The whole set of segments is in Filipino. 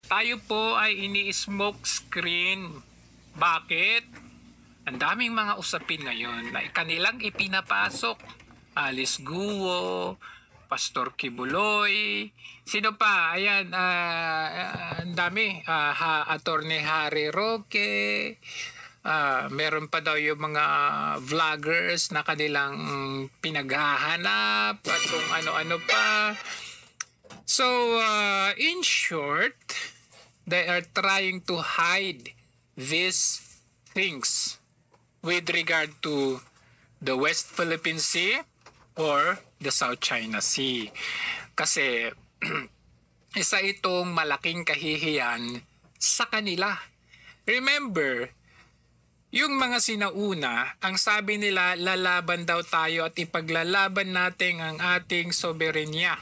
Tayo po ay ini-smoke screen. Bakit? Ang daming mga usapin ngayon na kanilang ipinapasok. Alice Guo, Pastor Kibuloy, sino pa? Ayan, ang dami. Attorney Harry Roque, meron pa daw yung mga vloggers na kanilang pinaghahanap at kung ano-ano pa. So, in short, they are trying to hide these things with regard to the West Philippine Sea or the South China Sea. Kasi isa itong malaking kahihiyan sa kanila. Remember, yung mga sinauna, ang sabi nila, lalaban daw tayo at ipaglalaban natin ang ating soberenya.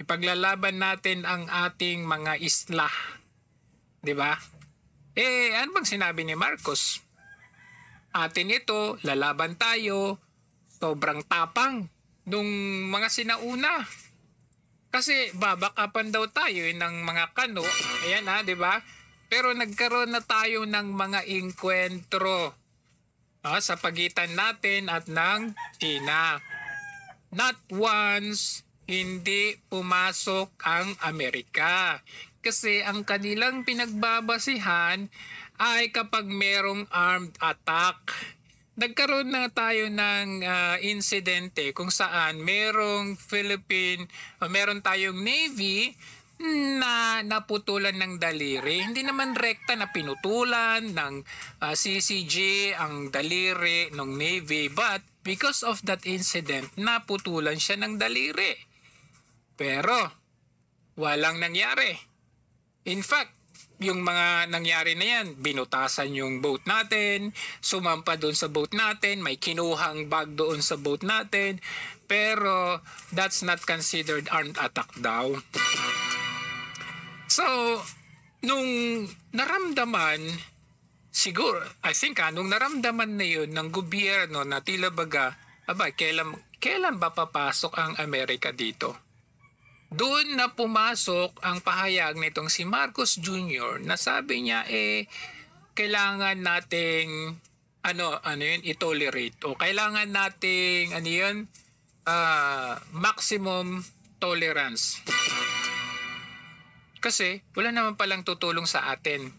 Ipaglalaban natin ang ating mga isla. 'Di ba? Ano bang sinabi ni Marcos? Atin ito, lalaban tayo. Sobrang tapang nung mga sinauna. Kasi babakapan daw tayo ng mga kano. Ayan 'di ba? Pero nagkaroon na tayo ng mga inkwentro sa pagitan natin at ng China. Not once hindi pumasok ang Amerika. Kasi ang kanilang pinagbabasihan ay kapag merong armed attack. Nagkaroon na tayo ng insidente kung saan merong meron tayong Navy na naputulan ng daliri. Hindi naman rekta na pinutulan ng CCG ang daliri ng Navy, but because of that incident, naputulan siya ng daliri. Pero walang nangyari. In fact, yung mga nangyari na yan, binutasan yung boat natin, sumampa doon sa boat natin, may kinuhang bag doon sa boat natin, pero that's not considered armed attack daw. So, nung naramdaman, siguro, I think nung naramdaman na yun ng gobyerno na tila baga, kailan ba papasok ang Amerika dito? Doon na pumasok ang pahayag nitong si Marcos Jr. na sabi niya kailangan nating i-tolerate o kailangan nating maximum tolerance. Kasi wala naman palang tutulong sa atin.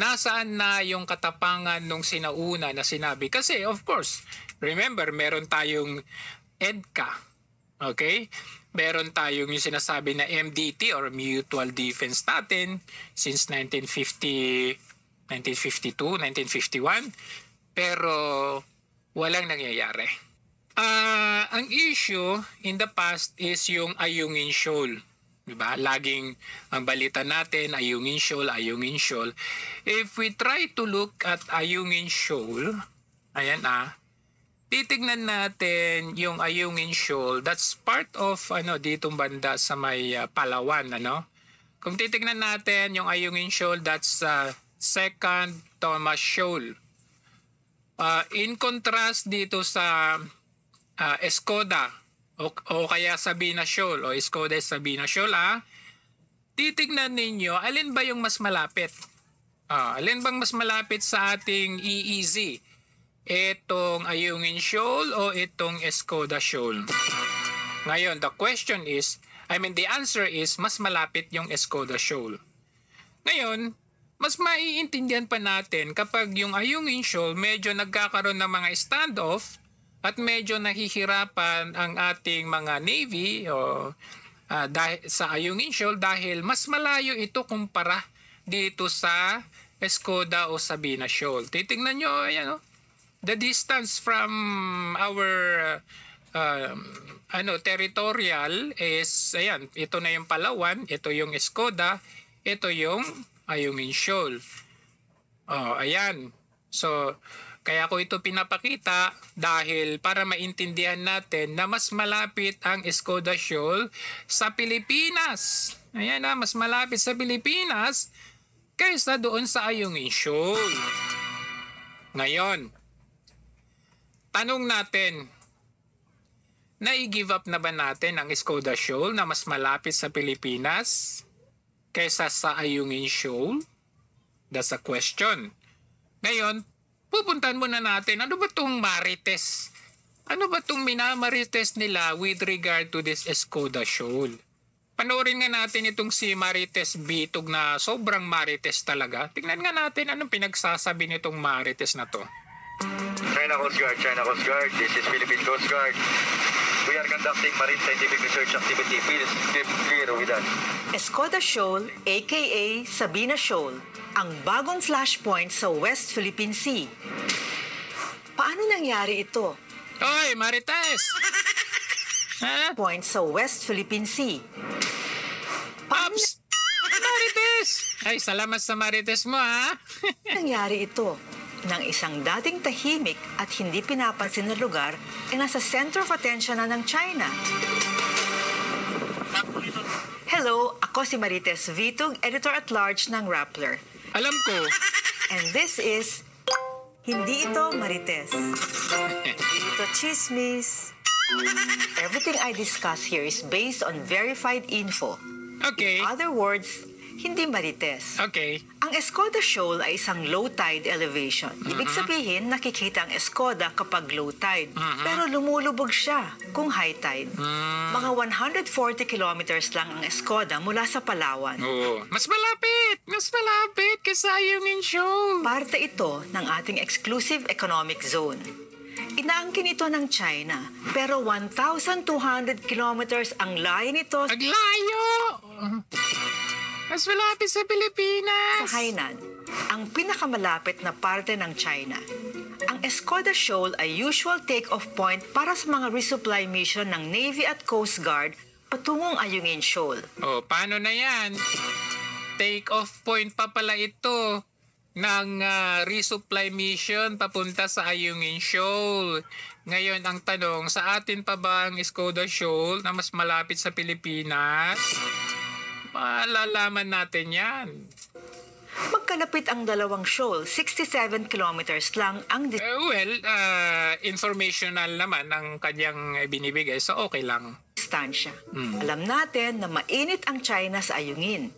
Nasaan na yung katapangan nung sinauna na sinabi? Kasi of course, remember meron tayong EDCA. Okay? Meron tayong yung sinasabi na MDT or Mutual Defense natin since 1952, 1951. Pero walang nangyayari. Ang issue in the past is yung Ayungin Shoal. Diba? Laging ang balita natin, Ayungin Shoal, Ayungin Shoal. If we try to look at Ayungin Shoal, ayan titignan natin yung Ayungin Shoal. That's part of ditong banda sa may Palawan, Kung titignan natin yung Ayungin Shoal, that's Second Thomas Shoal. In contrast dito sa Escoda o kaya Sabina Shoal o Escoda Sabina Shoal, titignan ninyo alin ba yung mas malapit? Alin bang mas malapit sa ating EEZ? Itong Ayungin Shoal o itong Escoda Shoal? Ngayon, the answer is mas malapit yung Escoda Shoal. Ngayon, mas maiintindihan pa natin kapag yung Ayungin Shoal medyo nagkakaroon ng mga standoff at medyo nahihirapan ang ating mga Navy dahil sa Ayungin Shoal dahil mas malayo ito kumpara dito sa Escoda o Sabina Shoal. Titingnan nyo, the distance from our territorial is, ito na yung Palawan, ito yung Escoda, ito yung Ayungin Shoal. Ayan. So, kaya ko ito pinapakita dahil para maintindihan natin na mas malapit ang Escoda Shoal sa Pilipinas. Ayan mas malapit sa Pilipinas kaysa doon sa Ayungin Shoal. Ngayon, tanong natin, nai-give up na ba natin ang Escoda Shoal na mas malapit sa Pilipinas kaysa sa Ayungin Shoal? That's a question. Ngayon, pupuntahan muna natin, ano ba itong marites? Ano ba itong minamarites nila with regard to this Escoda Shoal? Panoorin nga natin itong si Marites Bitog na sobrang marites talaga. Tingnan nga natin anong pinagsasabi nitong marites na to. China Coast Guard, China Coast Guard. This is Philippine Coast Guard. We are conducting marine scientific research activity. Please keep clear with us. Escoda Shoal, aka Sabina Shoal, ang bagong flashpoint sa West Philippine Sea. Paano nangyari ito? Oy, Marites! Ha? Point sa West Philippine Sea. Pops! Marites! Ay, salamat sa Marites mo, ha? Nangyari ito nang isang dating tahimik at hindi pinapansin na lugar ay nasa center of attention na ng China. Hello, ako si Marites Vitug, editor-at-large ng Rappler. Alam ko. And this is... Hindi ito Marites. Hindi ito chismis. Everything I discuss here is based on verified info. Okay. In other words, hindi Marites. Okay. Ang Escoda Shoal ay isang low tide elevation. Ibig sabihin, nakikita ang Escoda kapag low tide. Pero lumulubog siya kung high tide. Mga 140 kilometers lang ang Escoda mula sa Palawan. Oo. Mas malapit! Mas malapit kaysa Ayungin Shoal. Parte ito ng ating exclusive economic zone. Inaangkin ito ng China, pero 1,200 kilometers ang layo nito Ang layo! Mas malapit sa Pilipinas. sa Hainan, ang pinakamalapit na parte ng China. Ang Escoda Shoal ay usual take-off point para sa mga resupply mission ng Navy at Coast Guard patungong Ayungin Shoal. Oh, paano na yan? Take-off point pa pala ito ng resupply mission papunta sa Ayungin Shoal. Ngayon, ang tanong, sa atin pa ba ang Escoda Shoal na mas malapit sa Pilipinas? Malalaman natin yan. Magkalapit ang dalawang shoal, 67 kilometers lang ang Informational naman ang kanyang binibigay, so okay lang. distansya. Alam natin na mainit ang China sa Ayungin.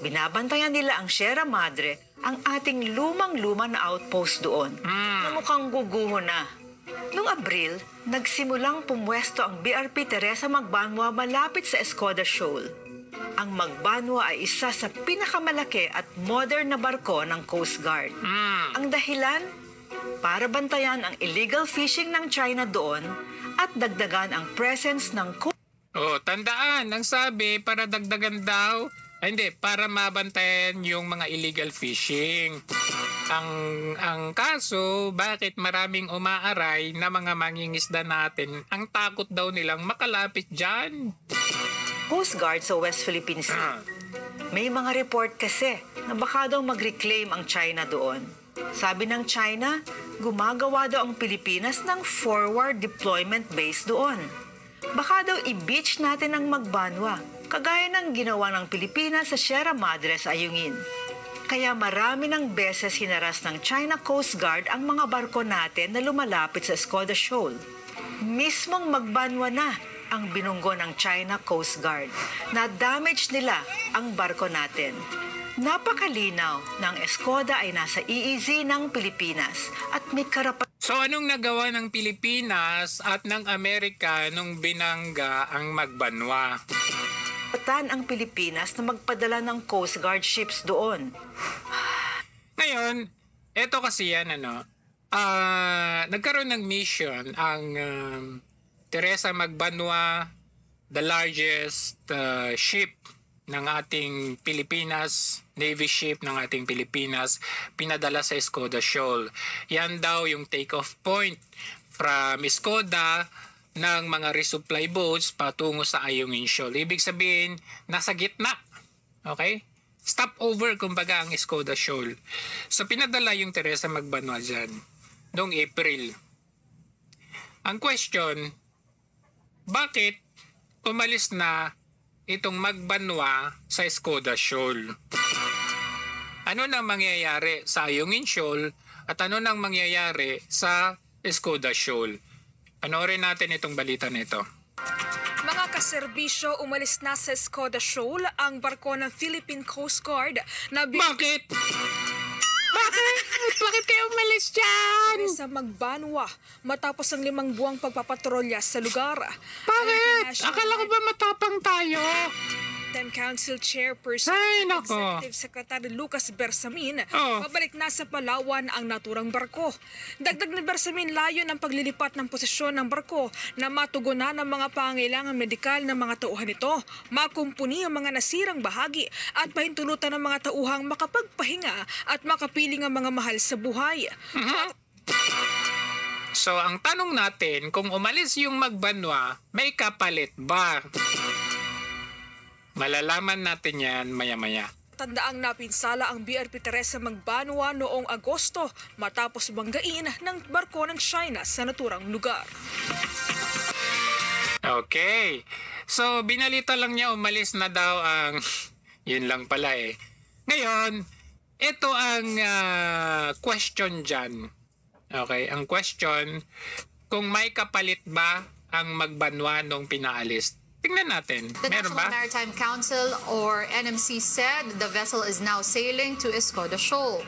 Binabantayan nila ang Sierra Madre, ang ating lumang-luma na outpost doon, na mukhang guguho na. Noong Abril, nagsimulang pumwesto ang BRP Teresa Magbanwa malapit sa Escoda Shoal. Ang Magbanwa ay isa sa pinakamalaki at modern na barko ng Coast Guard. Ang dahilan? Para bantayan ang illegal fishing ng China doon at dagdagan ang presence ng Oh, tandaan, ang sabi para dagdagan daw, para mabantayan yung mga illegal fishing. Ang kaso, bakit maraming umaaray na mga mangingisda natin, ang takot daw nilang makalapit dyan. Coast Guard sa West Philippine Sea. May mga report kasi na baka daw mag-reclaim ang China doon. Sabi ng China, gumagawa daw ang Pilipinas ng forward deployment base doon. Baka daw i-beach natin ang Magbanwa, kagaya ng ginawa ng Pilipinas sa Sierra Madre sa Ayungin. Kaya marami ng beses hinaras ng China Coast Guard ang mga barko natin na lumalapit sa Escoda Shoal. Mismong Magbanwa na ang binunggo ng China Coast Guard. Na-damage nila ang barko natin. Napakalinaw na ang Escoda ay nasa EEZ ng Pilipinas at may karapatan So anong nagawa ng Pilipinas at ng Amerika nung binangga ang Magbanwa? ang Pilipinas na magpadala ng Coast Guard ships doon. Ngayon, eto kasi yan nagkaroon ng mission ang Teresa Magbanwa, the largest ship ng ating Pilipinas, Navy ship ng ating Pilipinas, pinadala sa Escoda Shoal. Yan daw yung take-off point from Escoda ng mga resupply boats patungo sa Ayungin Shoal. Ibig sabihin, nasa gitna. Okay? Stopover, kumbaga, ang Escoda Shoal. So, pinadala yung Teresa Magbanwa dyan noong April. Ang question, bakit umalis na itong Magbanwa sa Escoda Shoal? Ano nang mangyayari sa Ayungin Shoal at ano nang mangyayari sa Escoda Shoal? Panoorin natin itong balita nito. Mga kaserbisyo, umalis na sa Skoda Shoal ang barko ng Philippine Coast Guard na Bakit? Bakit? Bakit kayo umalis dyan? sa Magbanwa matapos ang 5 buwang pagpapatrolya sa lugar. Bakit? Akala ko ba matapang tayo? Council Chairperson Ay, at nako. Executive Secretary Lucas Bersamin, Oh. pabalik na sa Palawan ang naturang barko. Dagdag ni Bersamin, layon ang paglilipat ng posisyon ng barko na matugunan ang mga pangailangan medikal ng mga tauhan nito, makumpuni ang mga nasirang bahagi at pahintulutan ng mga tauhang makapagpahinga at makapiling ang mga mahal sa buhay. So, ang tanong natin, kung umalis yung Magbanwa, may kapalit ba? Malalaman natin yan maya-maya. Tandaang napinsala ang BRP Teresa Magbanwa noong Agosto matapos banggain ng barko ng China sa naturang lugar. Okay. So, binalita lang niya umalis na daw ang... Yun lang pala eh. Ngayon, ito ang question dyan. Okay, ang question, kung may kapalit ba ang Magbanwa nung pinaalis? Tingnan natin. The Meron ba? National Maritime Council or NMC said the vessel is now sailing to Escoda Shoal.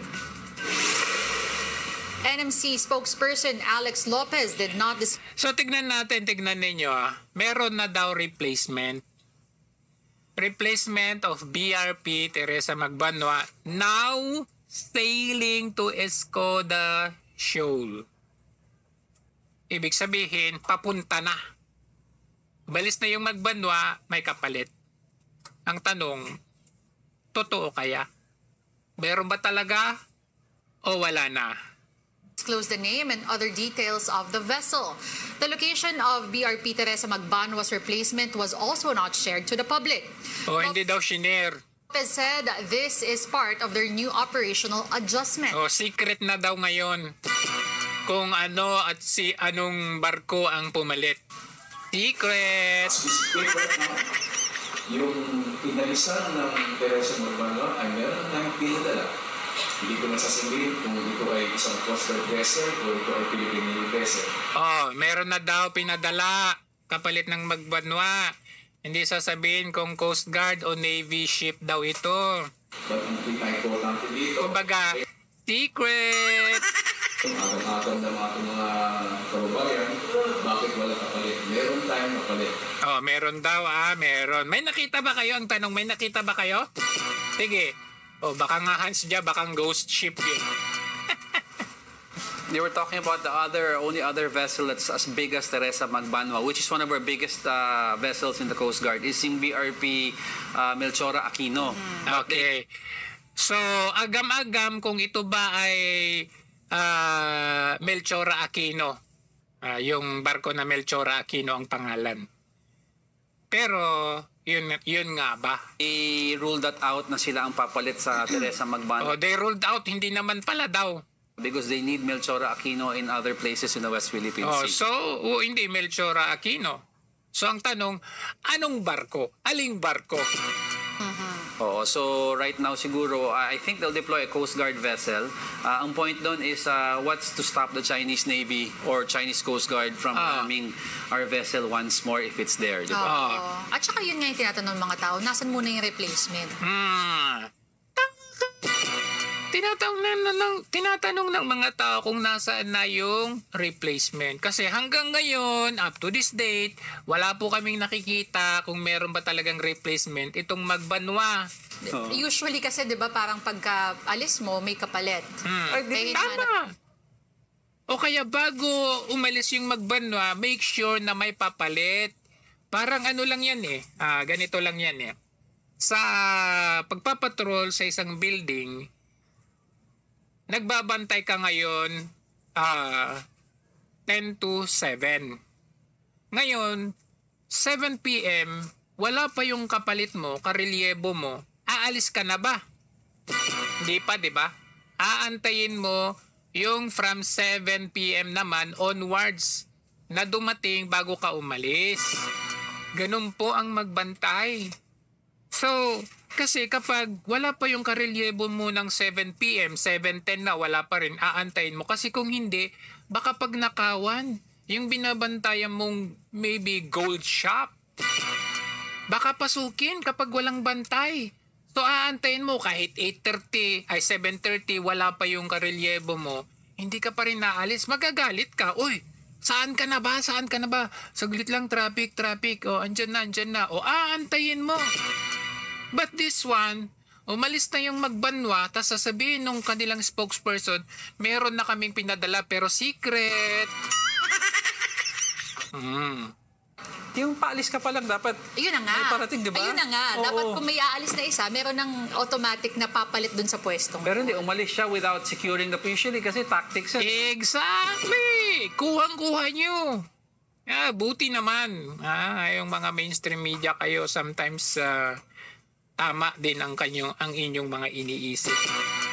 NMC spokesperson Alex Lopez did not So tignan ninyo meron na daw replacement. Replacement of BRP Teresa Magbanwa now sailing to Escoda Shoal. Ibig sabihin, papunta na. Balis na yung Magbanwa, may kapalit. Ang tanong, totoo kaya? Meron ba talaga o wala na? disclose the name and other details of the vessel. The location of BRP Teresa Magbanwa's replacement was also not shared to the public. O hindi daw shinare. Lopez said this is part of their new operational adjustment. O secret na daw ngayon kung ano at anong barko ang pumalit. Secret! Yung pinalisan ng Teresa Magbanwa ay meron tayong pinadala. Hindi ko nasasabihin kung ito ay isang Coast Guard vessel o ito ay Philippine Navy vessel. Oh, meron na daw pinadala kapalit ng Magbanwa. Hindi sasabihin kung Coast Guard o Navy ship daw ito. But ang pinaka-importante dito, Kumbaga, secret! ang agam-agam ng ating mga kababayan, bakit wala kapalit? Meron tayong kapalit. Oh, meron daw meron. May nakita ba kayo? Ang tanong, may nakita ba kayo? Sige. Oh, baka nga Hans dyan, baka ghost ship yun. They were talking about the only other vessel that's as big as Teresa Magbanwa, which is one of our biggest vessels in the Coast Guard, is yung BRP Melchora Aquino. Okay. So, agam-agam kung ito ba ay Melchora Aquino. Yung barko na Melchora Aquino ang pangalan. Pero, yun nga ba? They ruled that out na sila ang papalit sa Teresa Magbanwa Oh, they ruled out, hindi naman pala daw. because they need Melchora Aquino in other places in the West Philippine Oh, Sea. so, hindi Melchora Aquino. So, ang tanong, anong barko? Aling barko? Oo, so right now siguro, I think they'll deploy a Coast Guard vessel. Ang point doon is what's to stop the Chinese Navy or Chinese Coast Guard from arming our vessel once more if it's there, di ba? Oo. At saka yun nga yung tinatanong ng mga tao, nasan muna yung replacement? Tinatanong ng mga tao kung nasaan na yung replacement. Kasi hanggang ngayon, up to this date, wala po kaming nakikita kung meron ba talagang replacement itong Magbanwa. Usually kasi 'di ba parang pagka alis mo may kapalit. Eh, Tama. O kaya bago umalis yung Magbanwa, make sure na may papalit. Parang ano lang yan eh. Ganito lang yan eh. Sa pagpapatrol sa isang building, nagbabantay ka ngayon 10 to 7. Ngayon, 7 p.m., wala pa yung kapalit mo, karelyebo mo, aalis ka na ba? Hindi pa, di ba? Aantayin mo yung from 7 p.m. naman onwards na dumating bago ka umalis. Ganun po ang magbantay. So, kasi kapag wala pa yung karelyebo mo ng 7 p.m., 7:10 na, wala pa rin, aantayin mo. Kasi kung hindi, baka pag nakawan, yung binabantayan mong maybe gold shop, Baka pasukin kapag walang bantay. So aantayin mo kahit 7:30, wala pa yung karelyebo mo, hindi ka pa rin naalis, magagalit ka. Uy, saan ka na ba? Saan ka na ba? Saglit lang, traffic. O, andyan na. O, aantayin mo. But this one, umalis na yung magbanwa, tapos sasabihin nung kanilang spokesperson, meron na kaming pinadala pero secret. Yung paalis ka pa lang dapat Ayun na nga. may parating, di ba? Ayun na nga. Oo. Dapat kung may aalis na isa, meron ng automatic na papalit dun sa pwestong. Pero hindi, umalis siya without securing the usually kasi tactics yan. Exactly! Kuhang-kuha nyo. Buti naman. Yung mga mainstream media kayo, sometimes tama din ang inyong mga iniisip.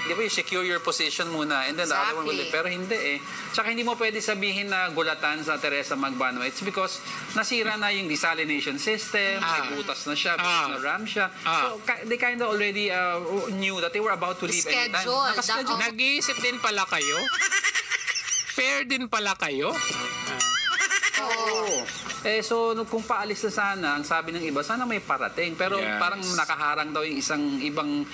Di ba, you secure your position muna and then the other one will... Exactly. Pero hindi Tsaka hindi mo pwede sabihin na gulatan sa Teresa Magbanwa. It's because nasira na yung desalination system, may butas na siya, na-ram siya. So, they kind of already knew that they were about to leave anytime. Schedule. Nakaschedule. Nag-iisip din pala kayo? Fair din pala kayo? Oo. So, kung paalis na sana, ang sabi ng iba, sana may parating. Pero Yes. parang nakaharang daw yung ibang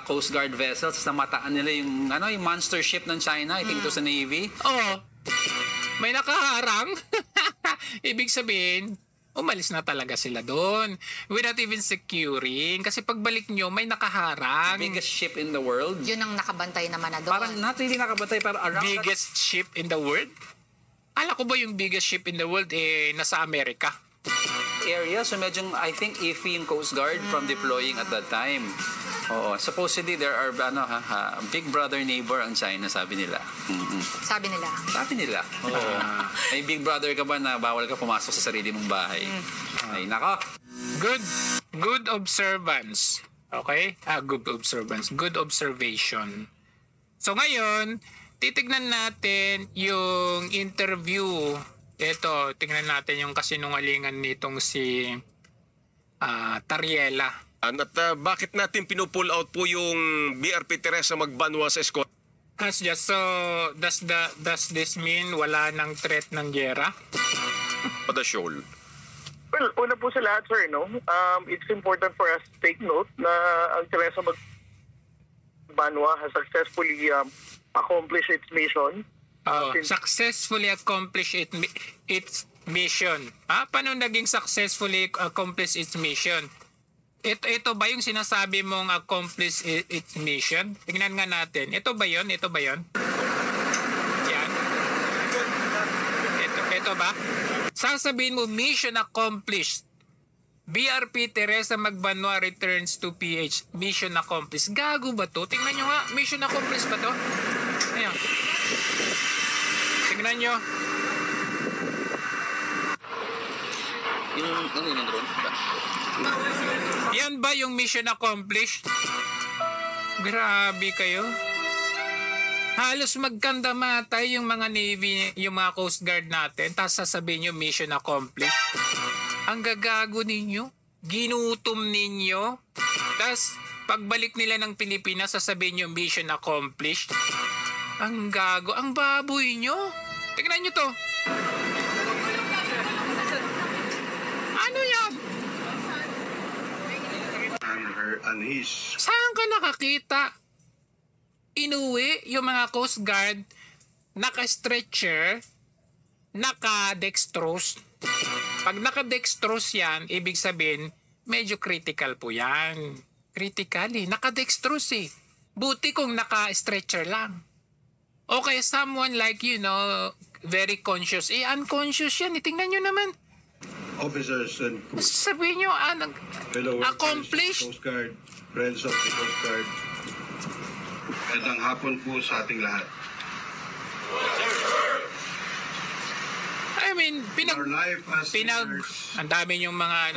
Coast Guard vessels na mataan nila yung monster ship ng China. I think ito sa Navy. Oo. May nakaharang. Ibig sabihin, umalis na talaga sila doon. Without even securing. Kasi pagbalik nyo, may nakaharang. Biggest ship in the world. Yun ang nakabantay naman na doon. Parang not really nakabatay, pero around Biggest ship in the world? Ala ko ba yung biggest ship in the world nasa Amerika? that area. So medyo, I think, iffy yung Coast Guard from deploying at that time. Oo. Supposedly, there are, big brother neighbor ang China, sabi nila. Sabi nila. Sabi nila. Oo. May big brother ka ba na bawal ka pumasok sa sarili mong bahay? Ay, nako. Good observance. Okay? Good observance. Good observation. So ngayon, titignan natin yung interview. Ito, tingnan natin yung kasinungalingan nitong si Tariela. At bakit natin pinupull out po yung BRP Teresa Magbanwa sa escort? So, does this mean wala nang threat ng gyera? The shoal. Well, una po sa lahat, sir, no? It's important for us to take note na ang Teresa Magbanwa has successfully accomplished its mission. Successfully accomplish its mission. Paano naging successfully accomplish its mission? Ito ba yung sinasabi mong accomplish its mission? Tingnan nga natin. Ito ba yon? Yan. Ito ba? Sasabihin mo, mission accomplished. BRP Teresa Magbanwa returns to PH. Mission accomplished. Gago ba to? Tingnan nyo nga. Mission accomplished ba to? Ayan. Tingnan nyo. Yung drone? Yan ba yung mission accomplished? Grabe kayo. Halos magkandamatay yung mga Navy, yung mga Coast Guard natin, tapos sasabihin nyo mission accomplished. Ang gagago ninyo, ginutom ninyo, tapos pagbalik nila ng Pilipinas, sasabihin nyo mission accomplished. Ang gago, ang baboy nyo. Tingnan nyo to. Ano yan? Saan ka nakakita? Inuwi yung mga Coast Guard, naka-stretcher, naka-dextrose. Pag naka-dextrose yan, ibig sabihin, medyo critical po yan. Critical naka-dextrose Buti kung naka-stretcher lang. Okay, someone like, very conscious. Unconscious yan. Tingnan nyo naman. Officers and Sabihin nyo, fellow workers, accomplished. Coast Guard, friends of the Coast Guard. Magandang hapon po sa ating lahat. I mean, Our life as sailors, ang dami yung mga,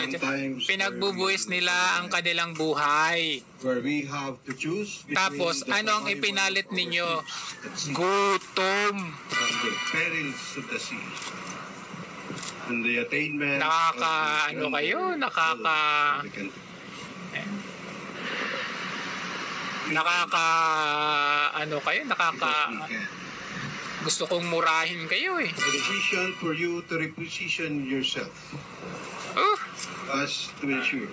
pinagbubuwis nila ang kanilang buhay. where we have to choose between Tapos, the ano ang survival ipinalit of our ninyo? ships at sea Gutom. from the perils of the sea. And the attainment Nakaka- of the kayo? grandeur Nakaka- of the country. Gusto kong murahin kayo eh. A decision for you to reposition yourself us to ensure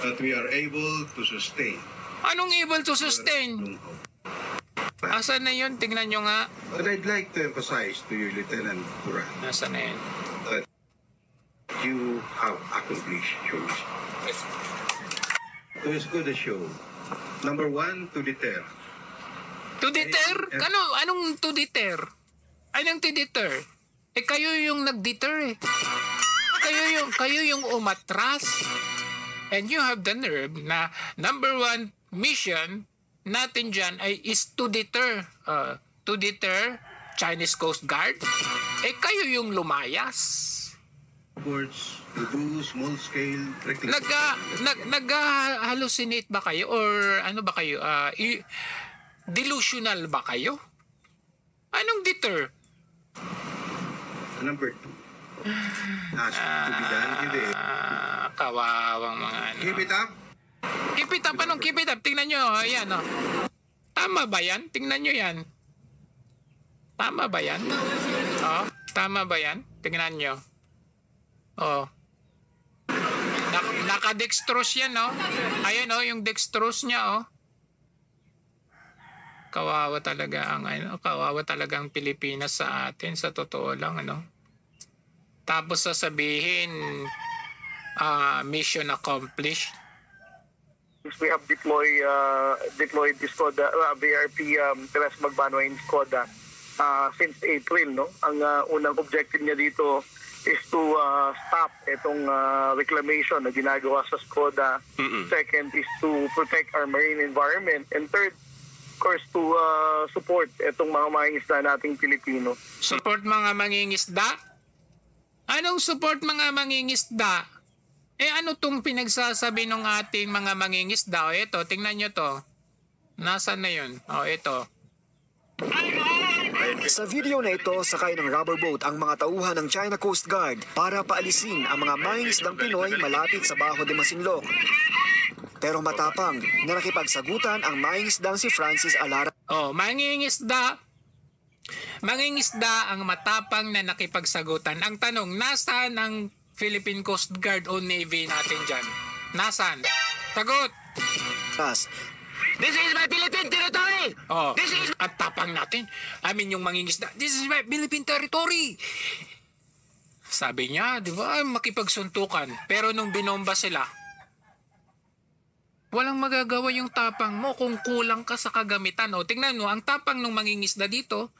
that we are able to sustain. Anong able to sustain? Asan na yun? Tingnan nyo nga. But I'd like to emphasize to you, Lieutenant Duran, Asan na yun? that you have accomplished your mission. To as good as show. Number one, to deter. To deter? Anong to deter? Anong to deter? Kayo yung nag-deter eh. Kayo yung umatras. And you have the nerve na number one mission natin dyan is to deter. To deter Chinese Coast Guard. Kayo yung lumayas. Words to do small-scale reclamation. Nag-hallucinate ba kayo? Or ano ba kayo? Delusional ba kayo? Anong deter? Number two, has to be done today. Kawawang mga ano. Keep it up. Keep it up. Anong keep it up? Tingnan nyo. Ayan, oh. Tama ba yan? Tingnan nyo yan. Tama ba yan? Oh, tama ba yan? Tingnan nyo. Oh. Naka-dextrose yan, oh. Ayan, oh, yung dextrose niya, oh. Kawawa talaga ang Pilipinas sa atin, sa totoo lang, ano. Tapos sasabihin, mission accomplished. We have deployed the Skoda, BRP Teres Magbanwa in Skoda since April, no? Ang unang objective niya dito is to stop itong reclamation na ginagawa sa Skoda. Second is to protect our marine environment. And third, of course, to support itong mga mangingisda nating Pilipino. Support mga mangingisda? Anong support mga mangingisda? Ano tong pinagsasabi ng ating mga mangingisda? O ito, tingnan nyo to. Nasaan na yun? O ito. Sa video na ito, sakay ng rubber boat ang mga tauhan ng China Coast Guard para paalisin ang mga mangingisdang Pinoy malapit sa Bajo de Masinloc. Pero matapang na nakipagsagutan ang mangingisdang si Francis Alara. Mangingisda ang matapang na nakipagsagutan. Ang tanong, nasaan ang Philippine Coast Guard o Navy natin dyan? Nasaan? Sagot! This is my Philippine territory! At tapang natin. Yung mangingisda. This is my Philippine territory! Sabi niya, di ba, makipagsuntukan. Pero nung binomba sila, walang magagawa yung tapang mo kung kulang ka sa kagamitan. Tingnan mo, ang tapang ng mangingisda dito,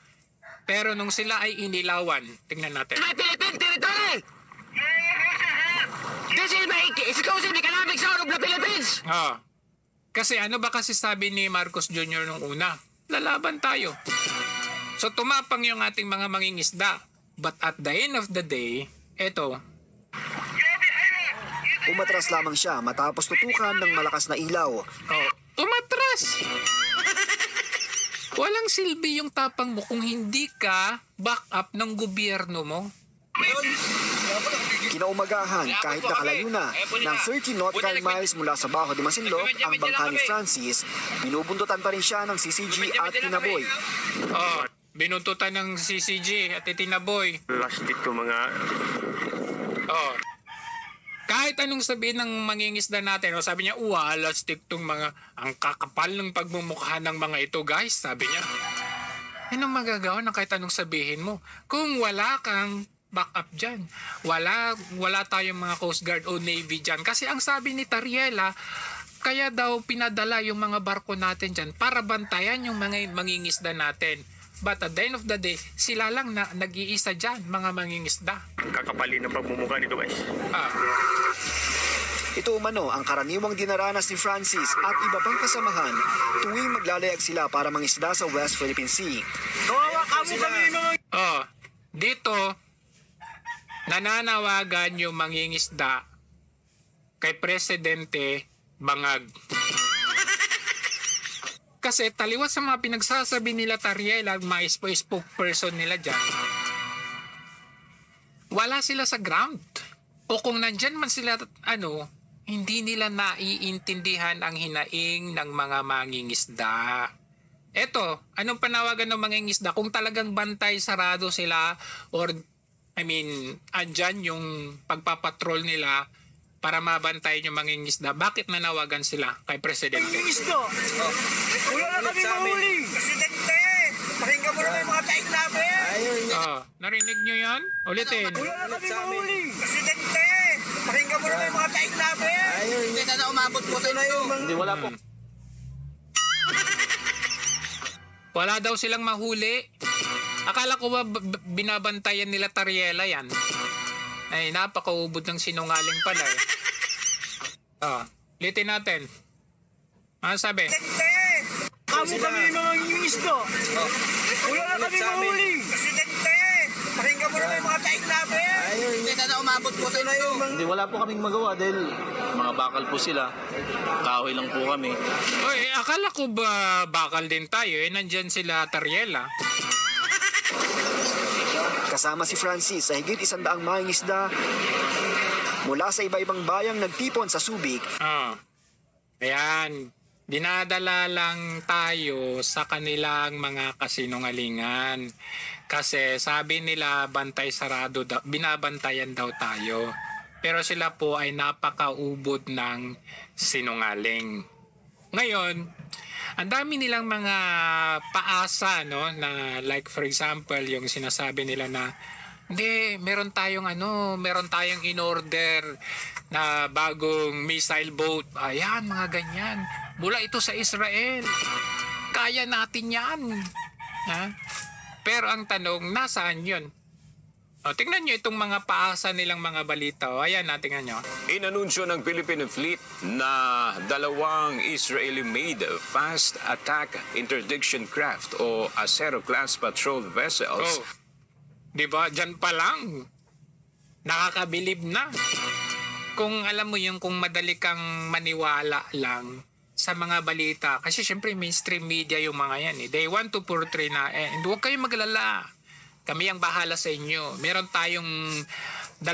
pero nung sila ay inilawan. Tingnan natin. My Philippine territory! This is my exclusive economic zone of the Philippines! Kasi ano ba kasi sabi ni Marcos Jr. nung una? Lalaban tayo. So tumapang yung ating mga mangingisda. But at the end of the day, eto. Umatras lamang siya matapos tutukan ng malakas na ilaw. Umatras! Walang silbi yung tapang mo kung hindi ka back up ng gobyerno mo. Kinaumagahan kahit nakalayo na ng 30 nautical miles mula sa Bajo de Masinloc ang bangka ni Francis, binubuntutan pa rin siya ng CCG at tinaboy. Binuntutan ng CCG at tinaboy. Plastic to mga... Kahit anong sabihin ng mangingisda natin, sabi niya, lastik tong mga, ang kakapal ng pagmumukha ng mga ito, guys, sabi niya. Anong magagawa na kahit anong sabihin mo? Kung wala kang backup dyan. Wala tayong mga Coast Guard o Navy dyan. Kasi ang sabi ni Tariela, kaya daw pinadala yung mga barko natin dyan para bantayan yung mga mangingisda natin. But at the end of the day, sila lang na nag-iisa dyan, mga mangingisda. Kakapalin ng pagmumukha nito, guys. Ito umano ang karaniwang dinaranas ni Francis at iba pang kasamahan tuwing maglalayag sila para mangisda sa West Philippine Sea. Kawawa kami mga... Dito, nananawagan yung mangingisda kay Presidente Bangag. Kasi taliwas sa mga pinagsasabi nila Tariela, mga spokesperson nila dyan, wala sila sa ground. O kung nandyan man sila, hindi nila naiintindihan ang hinaing ng mga mangingisda. Eto, anong panawagan ng mangingisda? Kung talagang bantay sarado sila or andyan yung pagpapatrol nila para mabantayan yung mangingisda. Bakit nanawagan sila kay Presidente? Mangingisda! Wala na kami mahuli! Presidente! Pakinggan mo naman yung mga taing namin! Narinig nyo yan? Ulitin. Wala na kami mahuli! Presidente! Pakinggan mo naman yung mga taing namin! Hindi na umabot po sa ito. Hindi, wala po. Wala daw silang mahuli. Akala ko ba binabantayan nila Tariela yan? Ay, napakaubod ng sinungaling pala eh. Ulitin natin. Ano sabi? Kamo kami mga ngingisda. Wala na kami mahuli. Presidente! Pakinggan mo naman yung mga taing namin! Hindi na umabot po sa ito. Hindi, wala po kaming magawa dahil mga bakal po sila. Kahoy lang po kami. Oy, akala ko ba bakal din tayo eh. Nandyan sila Tariela. Kasama si Francis sa higit 100 mangingisda mula sa iba-ibang bayang nagtipon sa Subic. Ayan. Dinadala lang tayo sa kanilang mga kasinungalingan. Kasi sabi nila bantay sarado, binabantayan daw tayo. Pero sila po ay napakaubod ng sinungaling. Ngayon, ang dami nilang mga paasa, no, na like for example, yung sinasabi nila na hindi, meron tayong in-order na bagong missile boat. Ayan, mga ganyan. Mula ito sa Israel. Kaya natin yan. Ha? Pero ang tanong, nasaan yun? Tingnan nyo itong mga paasa nilang mga balita. Ayan, tingnan nyo. Inanunsyo ng Philippine Fleet na 2 Israeli-made fast attack interdiction craft o Acero-class patrol vessels. Diba? Diyan pa lang. Nakakabilib na. Kung alam mo yung kung madali kang maniwala lang sa mga balita. Kasi syempre mainstream media yung mga yan. They want to portray na, huwag kayong maglala. Kami ang bahala sa inyo. Meron tayong 2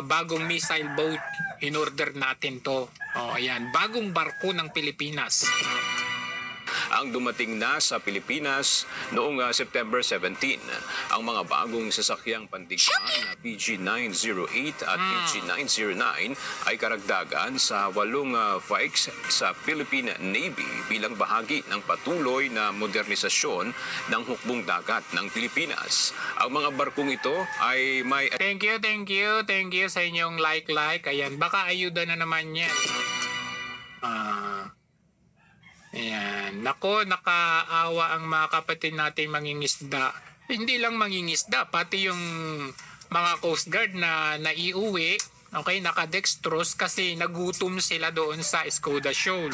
bagong missile boat. In-order natin to. Ayan. Bagong barko ng Pilipinas. Ang dumating na sa Pilipinas noong September 17. Ang mga bagong sasakyang pandigmaan na PG-908 at PG-909 ay karagdagan sa 8 Vikes sa Philippine Navy bilang bahagi ng patuloy na modernisasyon ng hukbong dagat ng Pilipinas. Ang mga barkong ito ay may... Thank you sa inyong like. Ayan, baka ayuda na naman yan. Ayan. Nako, nakaawa ang mga kapatid natin mangingisda. Hindi lang mangingisda, pati yung mga Coast Guard na naiuwi, nakadextrose kasi nagutom sila doon sa Escoda Shoal.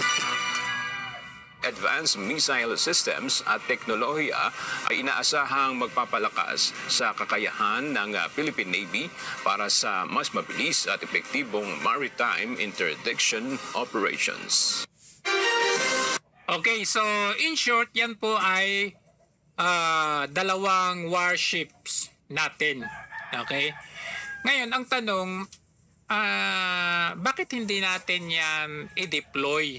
Advanced missile systems at teknolohiya ay inaasahang magpapalakas sa kakayahan ng Philippine Navy para sa mas mabilis at epektibong maritime interdiction operations. Okay, so in short, yan po ay 2 warships natin. Okay? Ngayon, ang tanong, bakit hindi natin yan i-deploy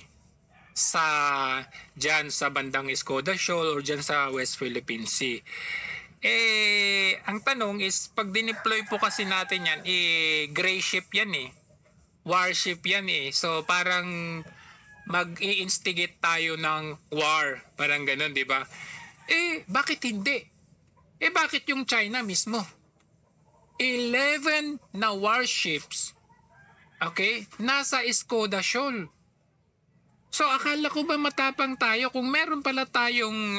dyan sa bandang Escoda Shoal or dyan sa West Philippine Sea? Ang tanong is, pag dineploy po kasi natin yan, gray ship yan warship yan So parang mag-i-instigate tayo ng war. Parang ganun, di ba? Bakit hindi? Bakit yung China mismo? 11 na warships, nasa Escoda Shoal. So, akala ko ba matapang tayo kung meron pala tayong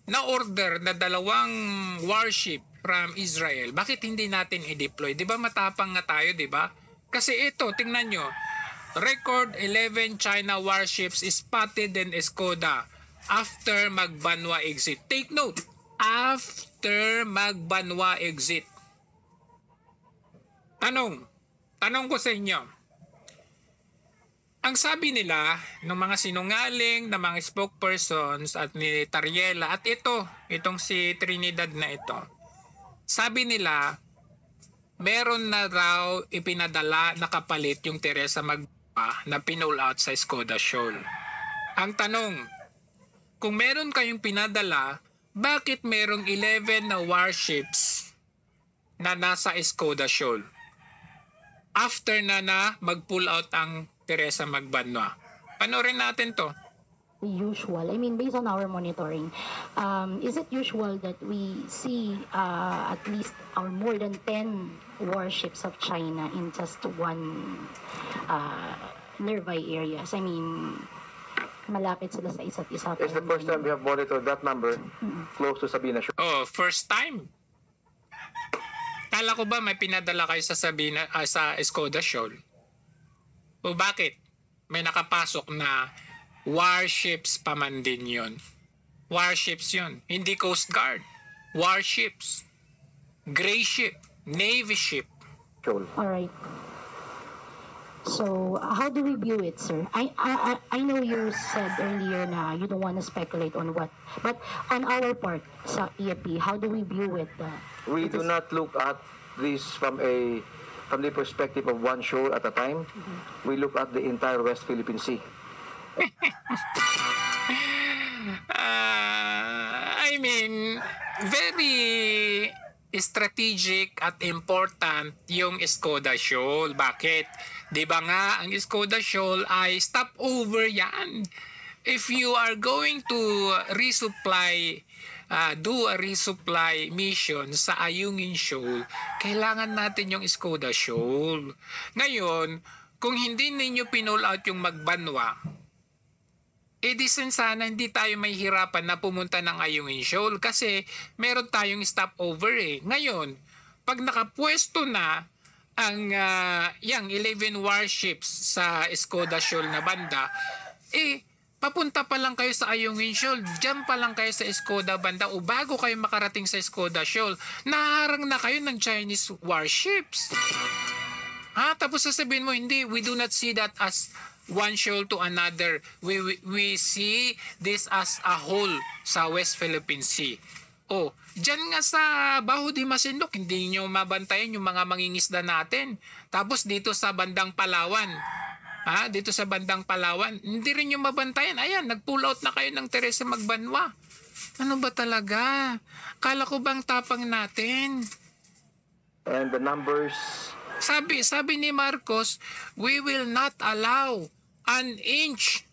na-order na 2 warship from Israel? Bakit hindi natin i-deploy? Di ba matapang nga tayo, di ba? Kasi ito, tingnan nyo, record 11 China warships spotted in Escoda after Magbanwa exit. Take note, after Magbanwa exit. Tanong ko sa inyo. Ang sabi nila ng mga sinungaling na mga spokespersons at ni Tariela at itong si Trinidad na ito. Sabi nila, meron na raw ipinadala na kapalit yung Teresa Magbanwa na pinull out sa Escoda Shoal. Ang tanong, kung meron kayong pinadala bakit merong 11 na warships na nasa Escoda Shoal after na mag-pull out ang Teresa Magbanwa? Panoorin natin to. Usual, I mean, based on our monitoring, is it usual that we see at least or more than 10 warships of China in just one nearby areas? I mean, malapit sila sa isa't isa. It's the first time we have monitored that number close to Sabina Shoal. Oh, first time. Kala ko ba may pinadala kayo sa sa Escoda Shoal? O bakit? May nakapasok na warships pa man din yun. Warships yun. Hindi Coast Guard. Warships. Gray ship. Navy ship. Alright. So, how do we view it, sir? I know you said earlier na you don't want to speculate on what, but on our part sa EFP, how do we view it? We do not look at this from the perspective of one shoal at a time. We look at the entire West Philippine Sea. I mean, very strategic at important yung Escoda Shoal. Bakit? Di ba nga, ang Escoda Shoal ay stopover yan. If you are going to resupply, do a resupply mission sa Ayungin Shoal, kailangan natin yung Escoda Shoal. Ngayon, kung hindi ninyo pinull out yung Magbanwa, di sana hindi tayo may hirapan na pumunta ng Ayungin Shoal kasi meron tayong stopover eh. Ngayon, pag nakapwesto na ang yang 11 warships sa Escoda Shoal na banda, papunta pa lang kayo sa Ayungin Shoal, dyan pa lang kayo sa Escoda banda o bago kayo makarating sa Escoda Shoal, naharang na kayo ng Chinese warships. Tapos sasabihin mo, hindi, we do not see that as one shoal to another. We see this as a whole sa West Philippine Sea. Dyan nga sa Baho de Masinloc, hindi nyo mabantayan yung mga mangingisda natin. Tapos dito sa bandang Palawan, dito sa bandang Palawan, hindi rin nyo mabantayan. Ayan, nag-pull out na kayo ng Teresa Magbanwa. Ano ba talaga? Kala ko bang tapang natin? And the numbers... Sabi ni Marcos, we will not allow an inch.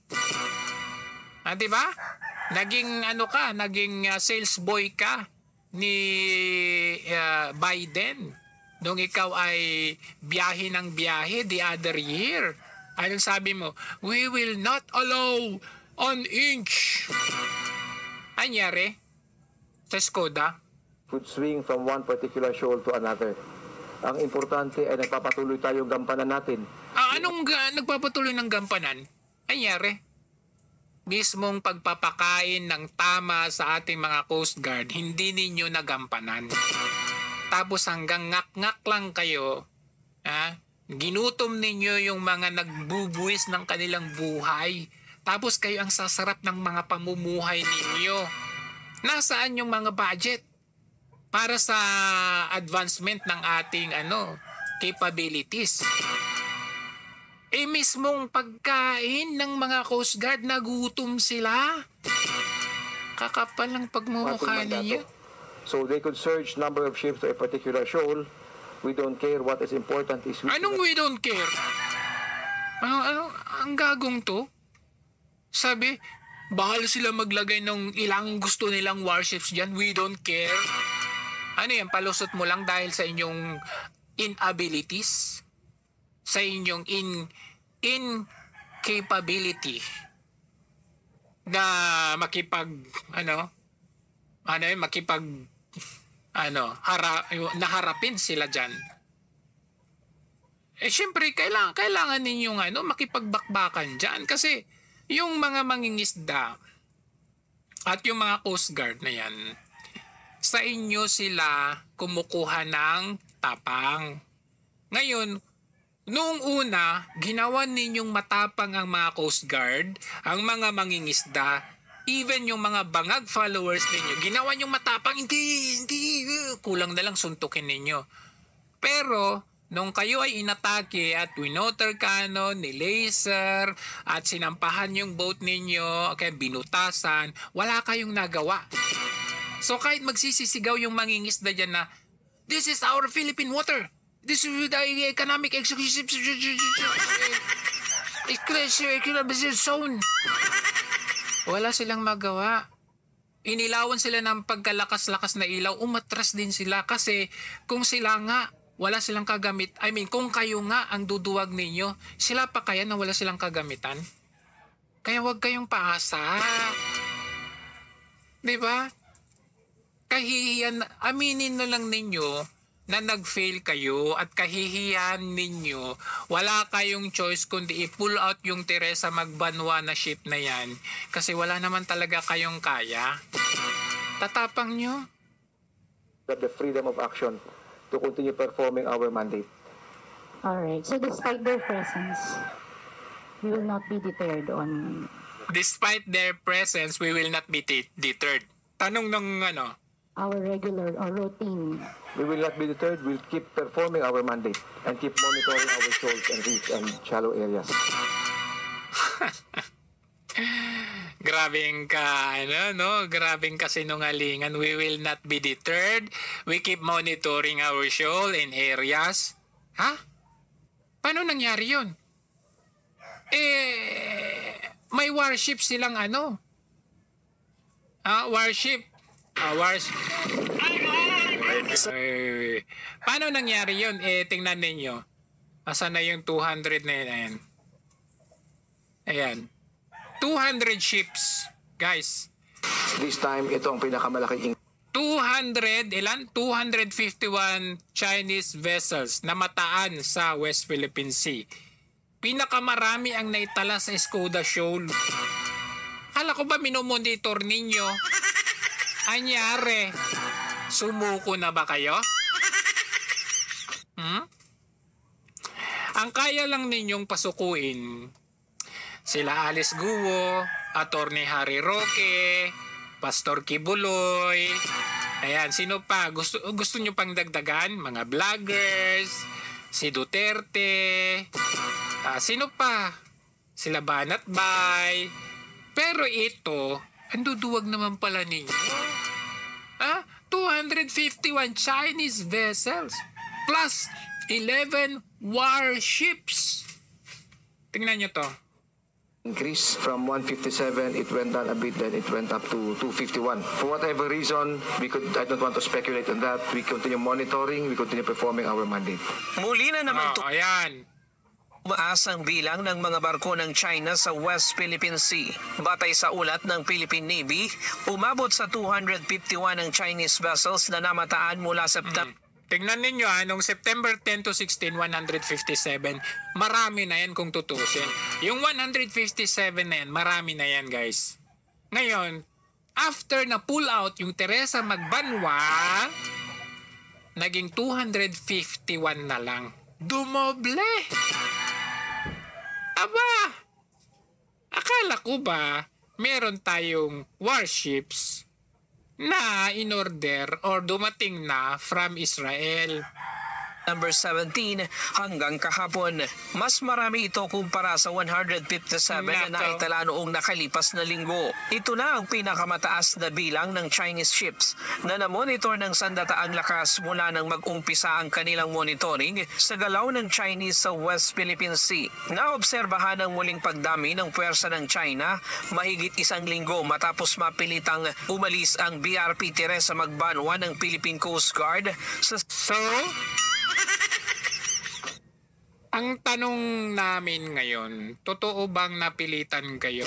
Di ba? Naging naging sales boy ka ni Biden nung ikaw ay biyahe ng biyahe the other year. Anong sabi mo? We will not allow an inch. Anyari? Sa Escoda? Could swing from one particular shoal to another. Ang importante ay nagpapatuloy tayong gampanan natin. Anong nagpapatuloy ng gampanan? Anyari? Mismong pagpapakain ng tama sa ating mga Coast Guard, hindi ninyo nagampanan. Tapos hanggang ngak-ngak lang kayo, ginutom ninyo yung mga nagbubuwis ng kanilang buhay. Tapos kayo ang sasarap ng mga pamumuhay ninyo. Nasaan yung mga budget para sa advancement ng ating capabilities? Mismong pagkain ng mga Coast Guard, nagutom sila. Kakapal ng pagmumukha ninyo. So they could surge number of ships to a particular shoal. We don't care. What is important is... Anong we don't care? Ang gagong to? Sabi, bahala sila maglagay ng ilang gusto nilang warships dyan. We don't care. Ano yan? Palusot mo lang dahil sa inyong inabilities? Sa inyong incapability na naharapin sila dyan. Siyempre, kailangan ninyong makipagbakbakan dyan. Kasi yung mga mangingisda at yung mga Coast Guard na yan, sa inyo sila kumukuha ng tapang. Ngayon, noong una, ginawa ninyong matapang ang mga Coast Guard, ang mga mangingisda, even yung mga bangag followers ninyo, ginawa nyong matapang, hindi, kulang na lang suntukin ninyo. Pero, nung kayo ay inatake at winoter cannon, ni-laser, at sinampahan yung boat ninyo, okay, binutasan, wala kayong nagawa. So kahit magsisisigaw yung mangingisda dyan na, this is our Philippine water. This is the economic exclusive zone. Wala silang magawa. Inilawan sila ng pagkalakas-lakas na ilaw, umatras din sila kasi kung sila nga wala silang kagamit, kung kayo nga ang duduwag ninyo, sila pa kaya na wala silang kagamitan? Kaya wag kayong paasa. 'Di ba? Kahihiyan, aminin na lang ninyo na nag-fail kayo at kahihiyan ninyo, wala kayong choice kundi i-pull out yung Teresa Magbanwa na ship na yan kasi wala naman talaga kayong kaya. Tatapang nyo. The freedom of action to continue performing our mandate. Alright, so despite their presence, we will not be deterred on... Despite their presence, we will not be deterred. Tanong ng our regular or routine. We will not be deterred. We'll keep performing our mandate and keep monitoring our shoals and reefs and shallow areas. Grabing ka, Grabing kasinungalingan. We will not be deterred. We keep monitoring our shoal and areas. Ha? Paano nangyari yun? May warship silang warship. Paano nangyari yun? Tingnan ninyo. Asan na yung 200 na yan? Ayan. 200 ships, guys. This time, ito ang pinakamalaking 251 Chinese vessels na mataan sa West Philippine Sea. Pinakamarami ang naitala sa Skoda Shoal. Kala ko ba minomonitor ninyo? Anyari, sumuko na ba kayo? Ang kaya lang ninyong pasukuin, sila Alice Guo, Attorney Harry Roque, Pastor Kibuloy, ayan, sino pa? Gusto nyo pang dagdagan? Mga vloggers, si Duterte, sino pa? Sila Banat Bay. Pero ito, ang duduwag naman pala ninyo. 251 Chinese vessels plus 11 warships. Tingnan nyo to. increase from 157, it went down a bit, then it went up to 251. For whatever reason, I don't want to speculate on that. We continue monitoring, we continue performing our mandate. Muli na naman ayan. Umaasang bilang ng mga barko ng China sa West Philippine Sea. Batay sa ulat ng Philippine Navy, umabot sa 251 ang Chinese vessels na namataan mula September. Tingnan ninyo noong September 10 to 16, 157. Marami na yan kung tutusin. Yung 157 na yan, marami na yan guys. Ngayon, after na pull out yung Teresa Magbanwa, naging 251 na lang. Dumoble! Aba! Akala ko ba meron tayong warships na in-order or dumating na from Israel? Number 17 hanggang kahapon. Mas marami ito kumpara sa 157 na naitala noong nakalipas na linggo. Ito na ang pinakamataas na bilang ng Chinese ships na namonitor ng sandataang lakas mula nang mag-umpisa ang kanilang monitoring sa galaw ng Chinese sa West Philippine Sea. Naobserbahan ang muling pagdami ng puwersa ng China mahigit isang linggo matapos mapilitang umalis ang BRP Teresa Magbanwa ng Philippine Coast Guard sa... Ang tanong namin ngayon, totoo bang napilitan kayo?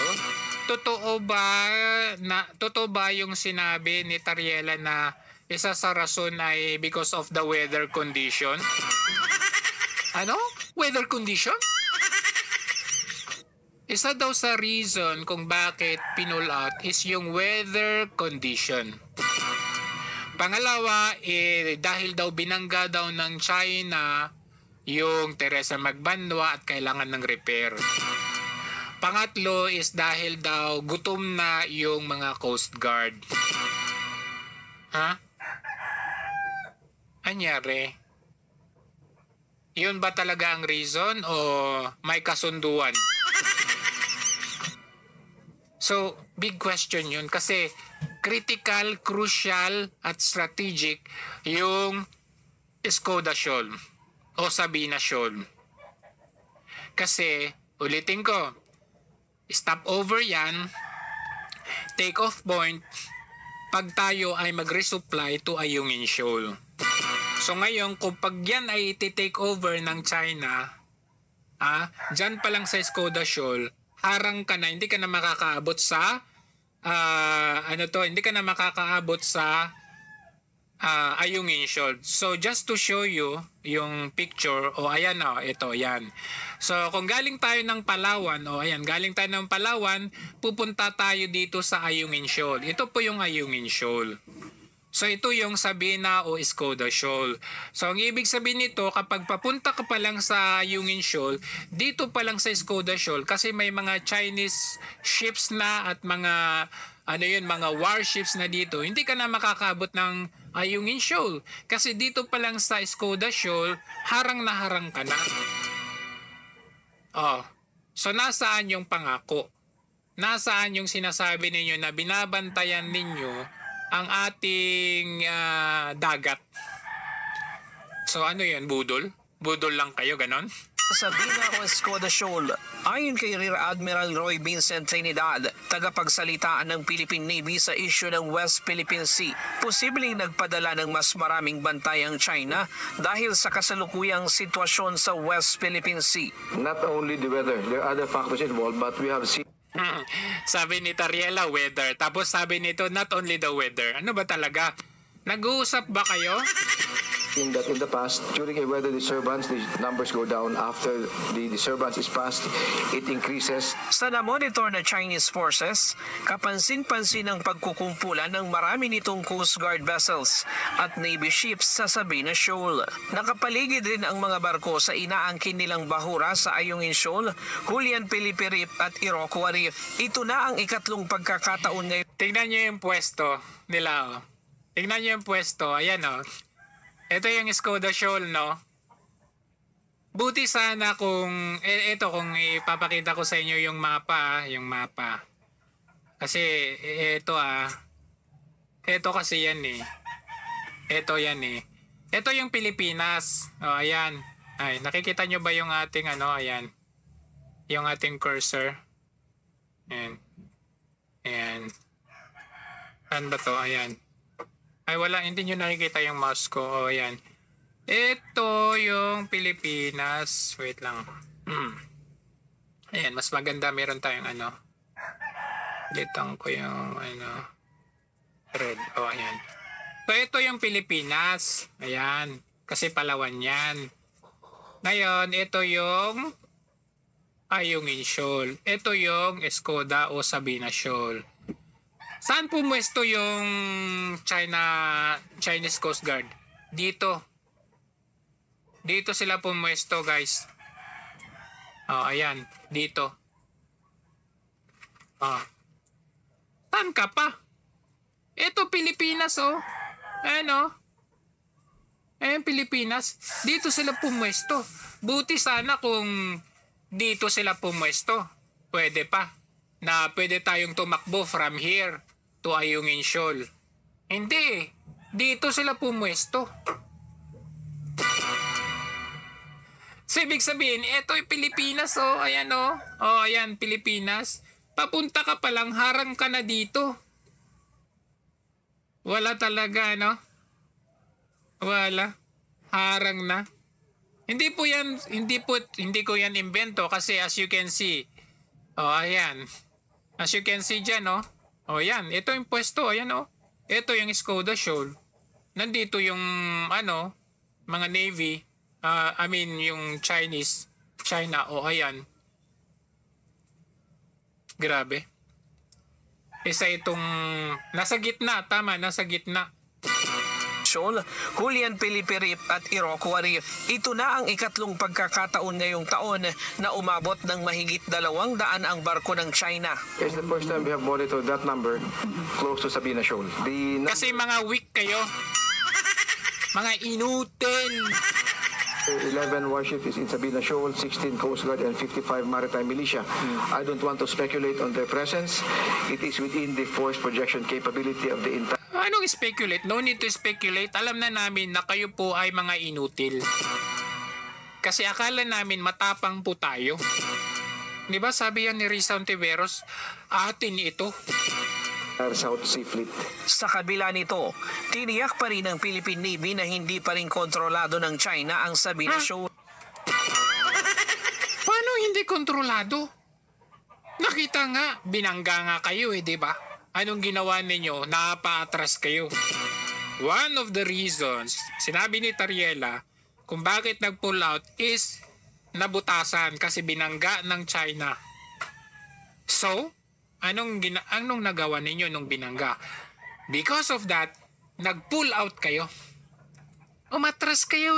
Totoo ba yung sinabi ni Tariela na isa sa rason ay because of the weather condition? Ano? Weather condition? Isa daw sa reason kung bakit pinull out is yung weather condition. Pangalawa, dahil daw binangga daw ng China yung Teresa Magbanwa at kailangan ng repair. Pangatlo is dahil daw gutom na yung mga Coast Guard. Ha? Anyari? Yun ba talaga ang reason o may kasunduan? So, big question yun kasi critical, crucial, at strategic yung Skoda Shoal o Sabina Shoal. Kasi, ulitin ko, stopover yan, take off point, pag tayo ay mag-resupply to Ayungin Shoal. So ngayon, kung pag yan ay iti-take over ng China, dyan pa lang sa Skoda Shoal, harang ka na, hindi ka na makakaabot sa hindi ka na makakaabot sa Ayungin Shoal. So just to show you yung picture, ayan ito, yan. So kung galing tayo ng Palawan, galing tayo ng Palawan, pupunta tayo dito sa Ayungin Shoal. Ito po yung Ayungin Shoal. So ito yung Sabina o Skoda Shoal. So ang ibig sabihin nito, kapag papunta ka pa lang sa Ayungin Shoal, dito pa lang sa Skoda Shoal, kasi may mga Chinese ships na at mga mga warships na dito, hindi ka na makakaabot ng Ayungin Shoal. Kasi dito pa lang sa Skoda Shoal, harang na harang ka na. So nasaan yung pangako? Nasaan yung sinasabi ninyo na binabantayan ninyo ang ating dagat? So ano yan, budol? Budol lang kayo, ganon? Sabina o Skoda Shoal. Ayon kay Rear Admiral Roy Vincent Trinidad, tagapagsalitaan ng Philippine Navy sa issue ng West Philippine Sea, posibleng nagpadala ng mas maraming bantay ang China dahil sa kasalukuyang sitwasyon sa West Philippine Sea. Not only the weather, there are other factors involved, but we have seen sabi ni Tariela, weather. Tapos sabi nito, not only the weather. Ano ba talaga? Nag-uusap ba kayo? that in the past, during a weather disturbance, the numbers go down. After the disturbance is passed, it increases. Sa na-monitor na Chinese forces, kapansin-pansin ang pagkukumpulan ng marami nitong Coast Guard vessels at Navy ships sa Sabina Shoal. Nakapaligid rin ang mga barko sa inaangkin nilang bahura sa Ayungin Shoal, Julian Felipe Reef at Iroquois Reef. Ito na ang ikatlong pagkakataon ngayon. Tingnan nyo yung pwesto nila. Tingnan nyo yung pwesto. Ayan Ito yung Skoda Shoal, no? Buti sana kung kung ipapakita ko sa inyo yung mapa, Kasi ito kasi yan Ito yan Ito yung Pilipinas. Ayan. Ay, nakikita nyo ba yung ating ayan. Yung ating cursor. Ayan. Saan ba to? Ayan. Ay wala, hindi nyo nakikita yung mouse ko. Ayan. Ito yung Pilipinas. Wait lang. Ayan, mas maganda. Meron tayong Litang ko yung red. Ayan. So ito yung Pilipinas. Ayan. Kasi Palawan yan. Ngayon, ito yung Ayungin Shoal. Ito yung Skoda o Sabina Shoal. Saan pumuesto yung Chinese Coast Guard? Dito. Dito sila pumuesto, guys. Ayan. Dito. Saan ka pa? Ito Pilipinas, Ayan, Ayan, Pilipinas. Dito sila pumuesto. Buti sana kung dito sila pumuesto. Pwede pa. Na pwede tayong tumakbo from here to Ayungin Shoal. Hindi. Dito sila pumuesto. So, ibig sabihin, ito yung Pilipinas, Ayan, ayan, Pilipinas. Papunta ka pa lang, harang ka na dito. Wala talaga, Wala. Harang na. Hindi ko yan invento kasi as you can see, ayan. As you can see dyan, yan. Ito yung pwesto, ayan, Ito yung Skoda Shoal. Nandito yung, mga Navy, yung China, ayan. Grabe. Isa itong, nasa gitna, tama, nasa gitna. Shoal, Julian Felipe Reef at Iroquois Reef. Ito na ang ikatlong pagkakataon ngayong taon na umabot ng mahigit 200 ang barko ng China. It's the first time we have monitored that number close to Sabina Shoal. Kasi mga weak kayo. Mga inutin. 11 warships is in Sabina Shoal, 16 Coast Guard, and 55 Maritime Militia. I don't want to speculate on their presence. It is within the force projection capability of the entire... Anong speculate? No need to speculate. Alam na namin na kayo po ay mga inutil. Kasi akala namin matapang po tayo. Di ba sabi yan ni Risa Ontiveros, atin ito. South Sea Fleet. Sa kabila nito, tiniyak pa rin ng Philippine Navy na hindi pa rin kontrolado ng China ang Sabina Shoal. Paano hindi kontrolado? Nakita nga, binangga nga kayo di ba? Anong ginawa ninyo? Napaatras kayo. One of the reasons, sinabi ni Tariela, kung bakit nag-pull out is nabutasan kasi binangga ng China. So, anong nagawa ninyo nung binangga? Because of that, nag-pull out kayo. Umatras kayo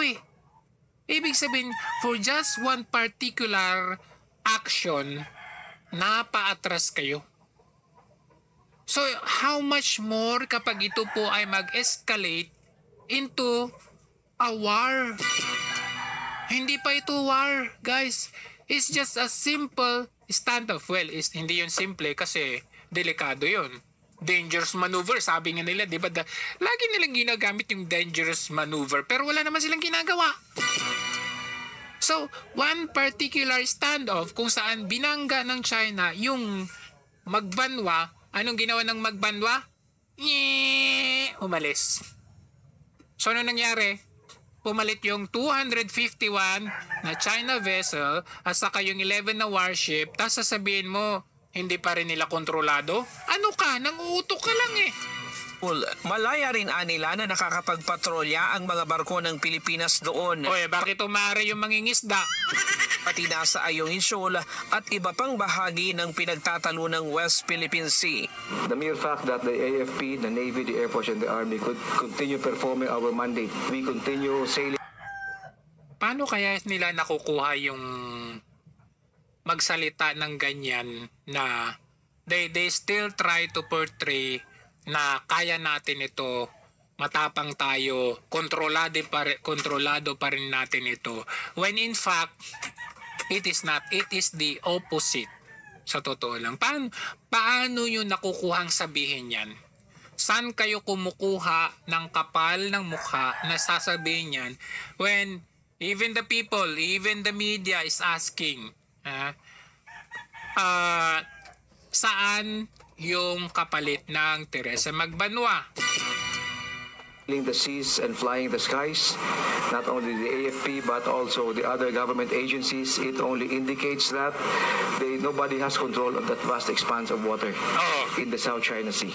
Ibig sabihin, for just one particular action, napaatras kayo. So, how much more kapag ito po ay mag-escalate into a war? Hindi pa ito war, guys. It's just a simple standoff. Well, hindi yun simple kasi delikado yun. Dangerous maneuver, sabi nga nila, di ba? Lagi nilang ginagamit yung dangerous maneuver pero wala naman silang ginagawa. So, one particular standoff kung saan binangga ng China yung Magbanwa, anong ginawa ng Magbanwa? Umalis. So, ano nangyari? Pumalit yung 251 na China vessel at saka yung 11 na warship, tapos sasabihin mo, hindi pa rin nila kontrolado? Ano ka? Nanguutok ka lang Malaya rin nila na nakakapagpatrolya ang mga barko ng Pilipinas doon. Oy, bakit umari yung mangingisda? Pati nasa Ayungin Shoal at iba pang bahagi ng pinagtatalo ng West Philippine Sea. The mere fact that the AFP, the Navy, the Air Force, and the Army could continue performing our mandate. We continue sailing. Paano kaya nila nakukuha yung magsalita ng ganyan na they still try to portray na kaya natin ito, matapang tayo, kontrolado pa rin natin ito. When in fact, it is not. It is the opposite. Sa totoo lang. Paano yun nakukuhang sabihin yan? Saan kayo kumukuha ng kapal ng mukha na sasabihin yan when even the people, even the media is asking, saan yung kapalit ng Teresa Magbanwa? The seas and flying the skies, not only the AFP but also the other government agencies. It only indicates that nobody has control of that vast expanse of water in the South China Sea.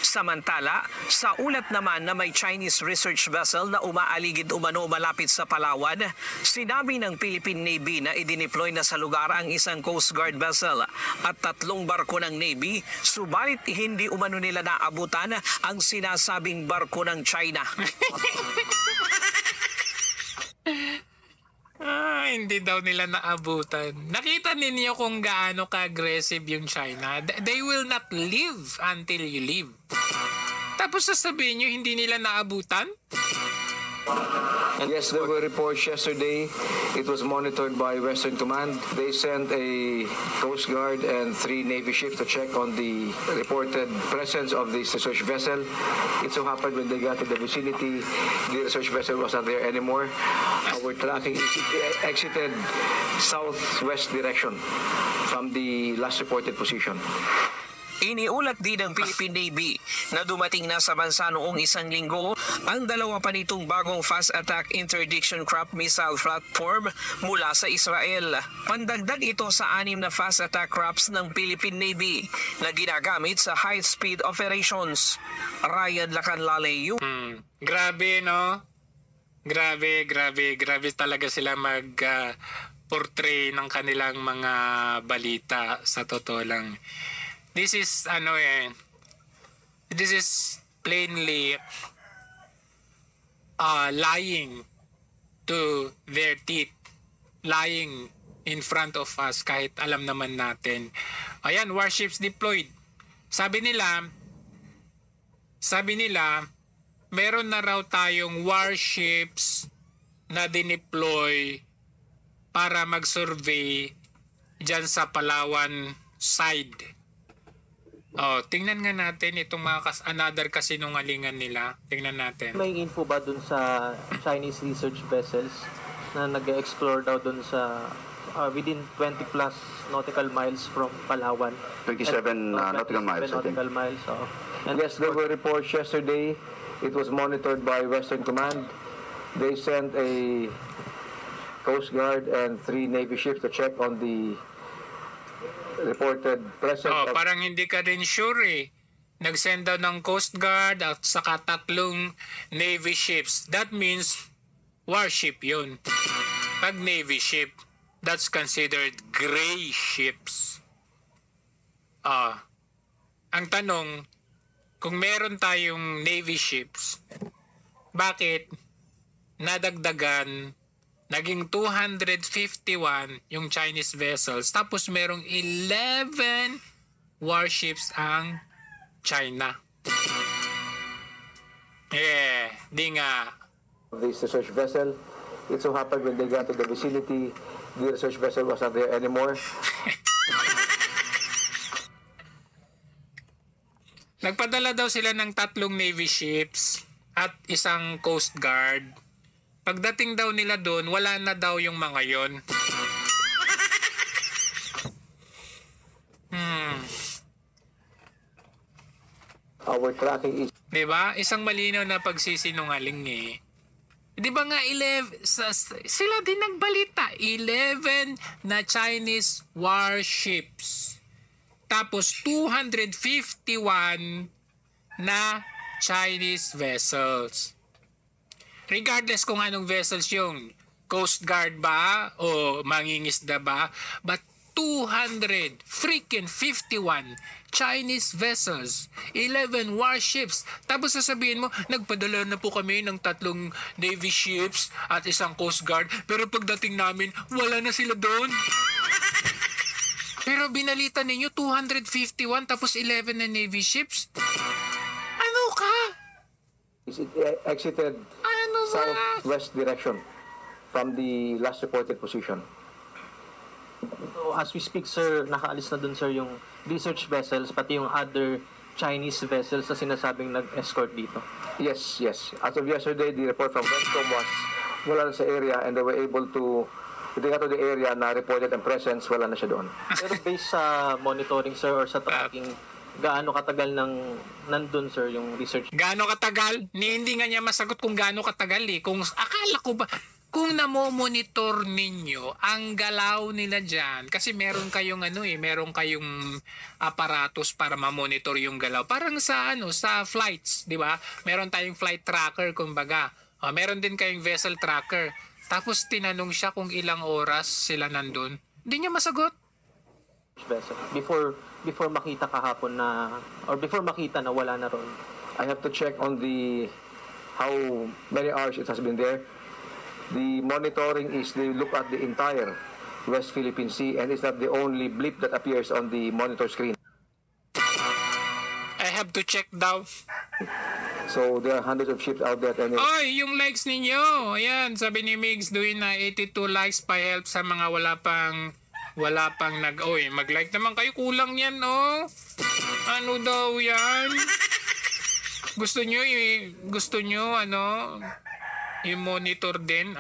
Samantala, sa ulat naman na may Chinese research vessel na umaaligid umano malapit sa Palawan, sinabi ng Philippine Navy na idineploy na sa lugar ang isang Coast Guard vessel at 3 barko ng Navy, subalit hindi umano nila naabutan ang sinasabing barko ng China. Hindi daw nila naabutan. Nakita ninyo kung gaano ka-aggressive yung China. They will not leave until you leave. Tapos sasabihin nyo, hindi nila naabutan? Yes, there were reports yesterday. It was monitored by Western Command. They sent a Coast Guard and 3 Navy ships to check on the reported presence of this research vessel. It so happened when they got to the vicinity, the research vessel was not there anymore. Our tracking exited southwest direction from the last reported position. Iniulat din ng Philippine Navy na dumating na sa bansa noong 1 linggo ang 2 pa nitong bagong fast attack interdiction craft missile platform mula sa Israel. Pandagdag ito sa 6 na fast attack crafts ng Philippine Navy na ginagamit sa high speed operations. Ryan Lacanlale. Grabe, no? Grabe talaga sila portray ng kanilang mga balita, sa totoo lang. This is this is plainly lying to their teeth, lying in front of us kahit alam naman natin. Ayan, warships deployed. Sabi nila meron na raw tayong warships na dineploy para mag-survey dyan sa Palawan side. Tingnan nga natin itong mga another kasinungalingan nila. Tingnan natin. May info ba dun sa Chinese research vessels na nag-explore daw dun sa within 20 plus nautical miles from Palawan? 27 nautical miles, I think. Nautical miles, And yes, there were reports yesterday. It was monitored by Western Command. They sent a Coast Guard and 3 Navy ships to check on the reported presence of... Parang hindi ka rin sure eh. Nag-send daw ng Coast Guard at saka 3 Navy ships. That means warship yun. Pag Navy ship, that's considered gray ships. Ang tanong, kung meron tayong Navy ships, bakit nadagdagan, naging 251 yung Chinese vessels, tapos merong 11 warships ang China? Di nga. This research vessel, it so happened when they got to the vicinity, the research vessel was not there anymore. Nagpadala daw sila ng 3 Navy ships at 1 Coast Guard. Pagdating daw nila doon, wala na daw yung mga yon. Our tracking is... Diba? Isang malinaw na pagsisinungaling eh. Diba nga 11, sila din nagbalita, 11 na Chinese warships. Tapos 251 na Chinese vessels. Regardless kung anong vessels yung Coast Guard ba o mangingisda ba, but 251 Chinese vessels, 11 warships. Tapos sasabihin mo, nagpadala na po kami ng 3 Navy ships at 1 Coast Guard, pero pagdating namin, wala na sila doon. Pero binalita ninyo 251 tapos 11 na Navy ships? Ano ka? It exited southwest direction from the last reported position. So as we speak, sir, nakaalis na dun, sir, yung research vessels, pati yung other Chinese vessels na sinasabing nag-escort dito? Yes. As of yesterday, the report from Westcom was wala na sa area and they were able to, when they got to the area na reported ang presence, wala na siya doon. Pero based sa monitoring, sir, or sa tracking, gaano katagal nandun, sir, yung research? Gaano katagal? Hindi nga niya masagot kung gaano katagal eh. Kung akala ko ba, kung namomonitor ninyo ang galaw nila dyan, kasi meron kayong meron kayong aparatos para mamonitor yung galaw. Parang sa sa flights, di ba? Meron tayong flight tracker kumbaga. Meron din kayong vessel tracker. Tapos tinanong siya kung ilang oras sila nandun. Hindi niya masagot. Vessel. Before makita kahapon na, or before makita na wala na ron, I have to check on how many hours it has been there. The monitoring is they look at the entire West Philippine Sea, and it's not the only blip that appears on the monitor screen. I have to check daw. So there are hundreds of ships out there. Oy, yung likes ninyo. Ayan, sabi ni Migs, doing na 82 likes pa help sa mga wala pang mag-like naman kayo. Kulang yan, oh. Ano daw yan? Gusto nyo i-monitor din.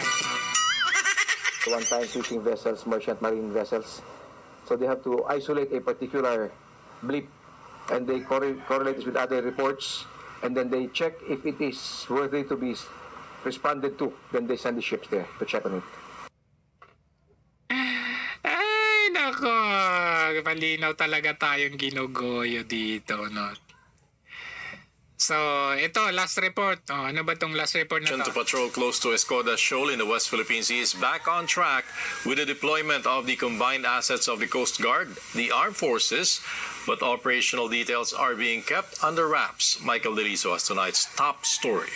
One time fishing vessels, merchant marine vessels. So they have to isolate a particular blip and they correlate this with other reports and then they check if it is worthy to be responded to. Then they send the ships there to check on it. Ay, nako. Malinaw talaga tayong ginugoyo dito, no? So, ito, last report. Ano ba itong last report na To patrol close to Escoda Shoal in the West Philippine Sea is back on track with the deployment of the combined assets of the Coast Guard, the Armed Forces, but operational details are being kept under wraps. Michael Deliso has tonight's top story.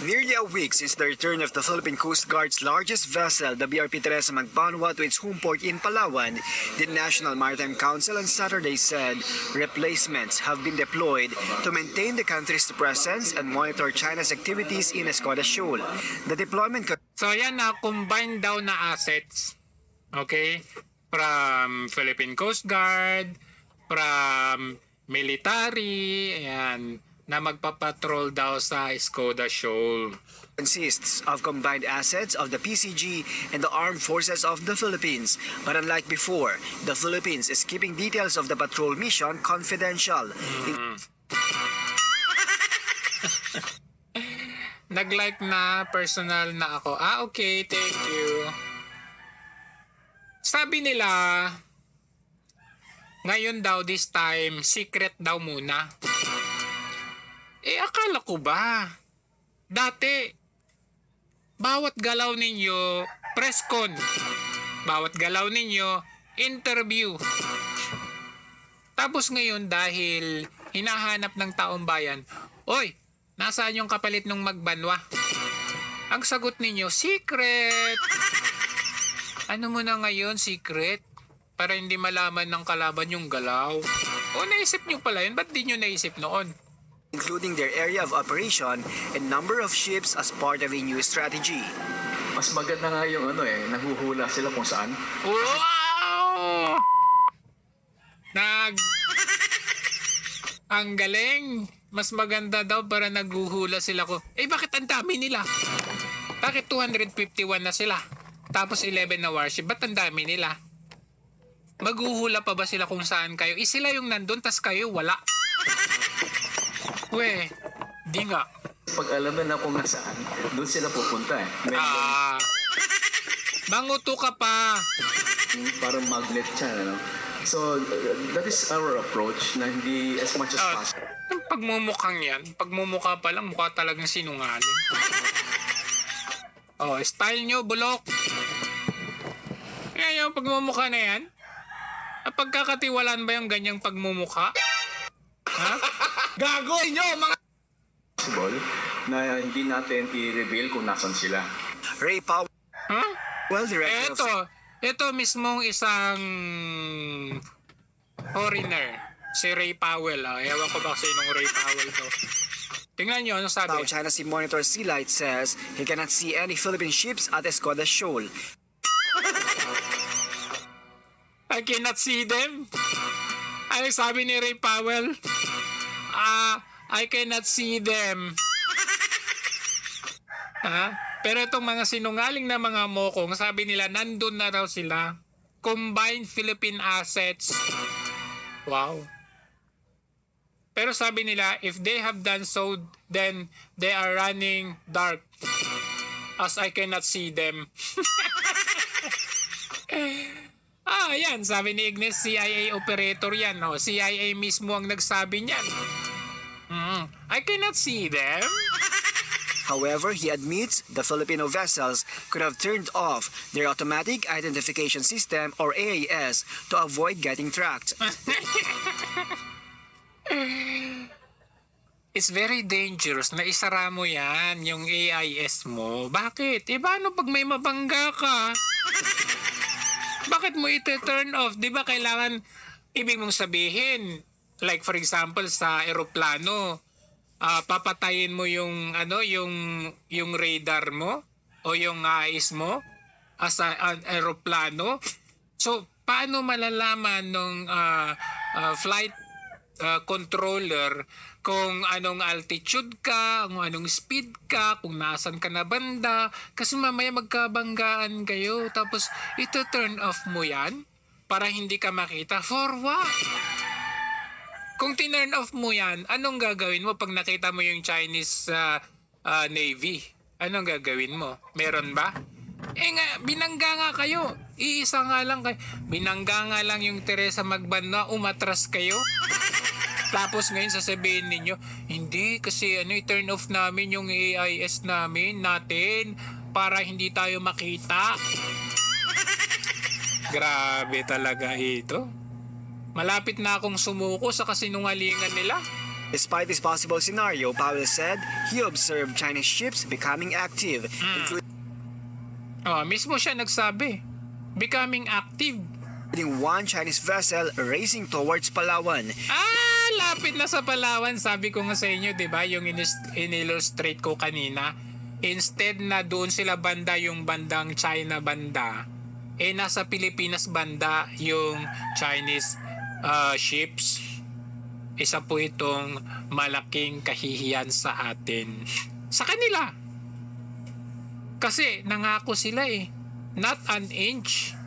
Nearly a week since the return of the Philippine Coast Guard's largest vessel, the BRP Teresa Magbanwa, to its home port in Palawan, the National Maritime Council on Saturday said replacements have been deployed to maintain the country's presence and monitor China's activities in Escoda Shoal. The deployment... So yan na, combined daw na assets. Okay? From Philippine Coast Guard, from military, ayan, na magpapatrol daw sa Escoda Shoal. Consists of combined assets of the PCG and the Armed Forces of the Philippines. But unlike before, the Philippines is keeping details of the patrol mission confidential. Nag-like na, personal na ako. Okay, thank you. Sabi nila, ngayon daw this time, secret daw muna. Akala ko ba? Dati, bawat galaw ninyo, press con. Bawat galaw ninyo, interview. Tapos ngayon dahil hinahanap ng taong bayan, oy, nasaan yung kapalit ng Magbanwa? Ang sagot ninyo, secret. Ano mo na ngayon, secret? Para hindi malaman ng kalaban yung galaw. O naisip nyo pala yun, ba't di nyo naisip noon? Including their area of operation and number of ships as part of a new strategy. Mas maganda nga yung nahuhula sila kung saan. Wow! Ang galing. Mas maganda daw para naghuhula sila ko. Bakit ang dami nila? Bakit 251 na sila? Tapos 11 na warship. Ba't ang dami nila? Maghuhula pa ba sila kung saan kayo? Sila yung nandun, tas kayo wala. Di nga. Pag alam na kung nasaan, doon sila pupunta Manguto ka pa. Parang magnet siya, So, that is our approach na hindi as much as possible. Ang pagmumukhang yan, pagmumukha pa lang, mukha talagang sinungaling. Style nyo, bulok. Kaya yung pagmumukha na yan, pagkakatiwalaan ba yung ganyang pagmumukha? Ha? Gago nyo, mga... Possible na hindi natin i-reveal kung nasan sila. Ray Powell. Huh? Well, director Ito mismong isang foreigner, si Ray Powell. Ewan ko ba sinong Ray Powell to. Tingnan nyo, ano sabi? China Sea Monitor Sea Light says he cannot see any Philippine ships at Escoda Shoal. I cannot see them. Ano sabi ni Ray Powell? I cannot see them. Pero itong mga sinungaling na mga mokong, sabi nila, nandun na raw sila. Combined Philippine assets. Wow. Pero sabi nila, if they have done so, then they are running dark. As I cannot see them. Yan. Sabi ni Ignis, CIA operator yan. CIA mismo ang nagsabi niyan. I cannot see them. However, he admits the Filipino vessels could have turned off their automatic identification system or AIS to avoid getting tracked. It's very dangerous na isara mo yan, yung AIS mo. Bakit? Paano pag may mabangga ka? Bakit mo ito-turn off? Di ba kailangan, ibig mong sabihin, like for example sa eroplano, papatayin mo yung yung radar mo o yung AIS mo sa eroplano. So paano malalaman ng flight controller kung anong altitude ka, kung anong speed ka, kung nasan ka na banda, kasi mamaya magkabanggaan kayo tapos ito turn off mo yan para hindi ka makita? For what? Kung tinurn off mo yan, anong gagawin mo pag nakita mo yung Chinese Navy? Anong gagawin mo? Meron ba? Binangga nga kayo. Iisa nga lang kayo. Binangga nga lang yung Teresa Magbanwa, umatras kayo. Tapos ngayon sasabihin ninyo, hindi kasi i-turn off namin yung AIS natin para hindi tayo makita. Grabe talaga ito. Malapit na akong sumuko sa kasinungalingan nila. Despite this possible scenario, Powell said he observed Chinese ships becoming active, Mismo siya nagsabi, becoming active. including one Chinese vessel racing towards Palawan. Lapit na sa Palawan. Sabi ko nga sa inyo, di ba, yung in-illustrate ko kanina. Instead na doon sila banda, yung bandang China banda, nasa Pilipinas banda yung Chinese ships. Isa po itong malaking kahihiyan sa atin. Sa kanila. Kasi nangako sila not an inch.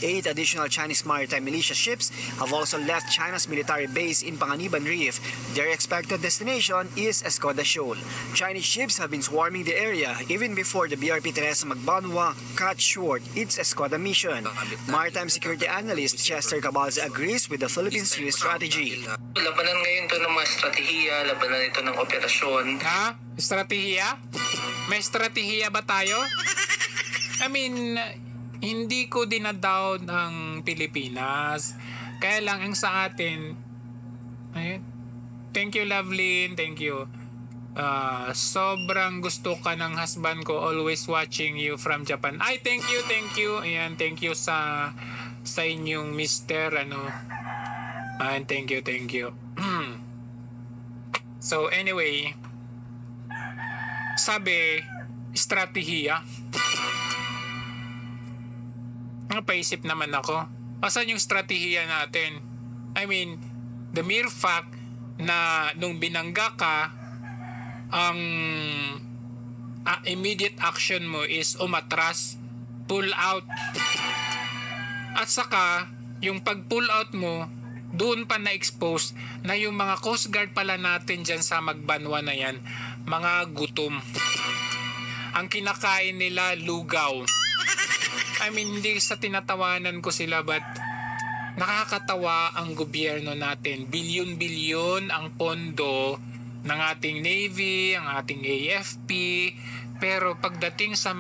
8 additional Chinese maritime militia ships have also left China's military base in Panganiban Reef. Their expected destination is Escoda Shoal. Chinese ships have been swarming the area even before the BRP Teresa Magbanwa cut short its Escoda mission. Maritime security analyst Chester Cabalza agrees with the Philippines' new strategy. Labanan ngayon ito ng mga estratehiya, labanan ito ng operasyon. Estratehiya? May estratehiya ba tayo? I mean, hindi ko dinadown ang Pilipinas. Kaya lang ang sa atin, thank you Lovelyn, thank you. Sobrang gusto ka ng husband ko, always watching you from Japan. Thank you. Ayan, thank you sa inyong mister, thank you. So anyway, sabi, estratehiya. Napaisip naman ako, asan yung strategiya natin? I mean, the mere fact na nung binangga ka, ang immediate action mo is umatras, pull out. At saka, yung pag-pull out mo, doon pa na-expose na yung mga Coast Guard pala natin dyan sa Magbanwa na yan, mga gutom. Ang kinakain nila, lugaw. I mean, hindi sa tinatawanan ko sila, but nakakatawa ang gobyerno natin. Bilyon-bilyon ang pondo ng ating Navy, ang ating AFP, pero pagdating sa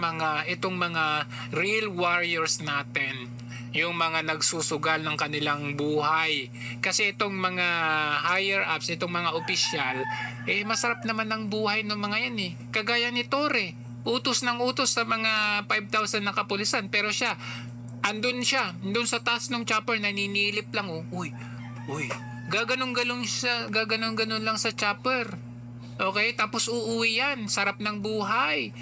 itong mga real warriors natin, yung mga nagsusugal ng kanilang buhay, kasi itong mga higher ups, itong mga opisyal, masarap naman ang buhay ng mga yan kagaya ni Torre. Utos ng utos sa mga 5,000 na kapulisan, pero siya andun sa taas ng chopper, naninilip lang. Uy, gaganong-ganong lang sa chopper. Okay, tapos uuwi yan, sarap ng buhay,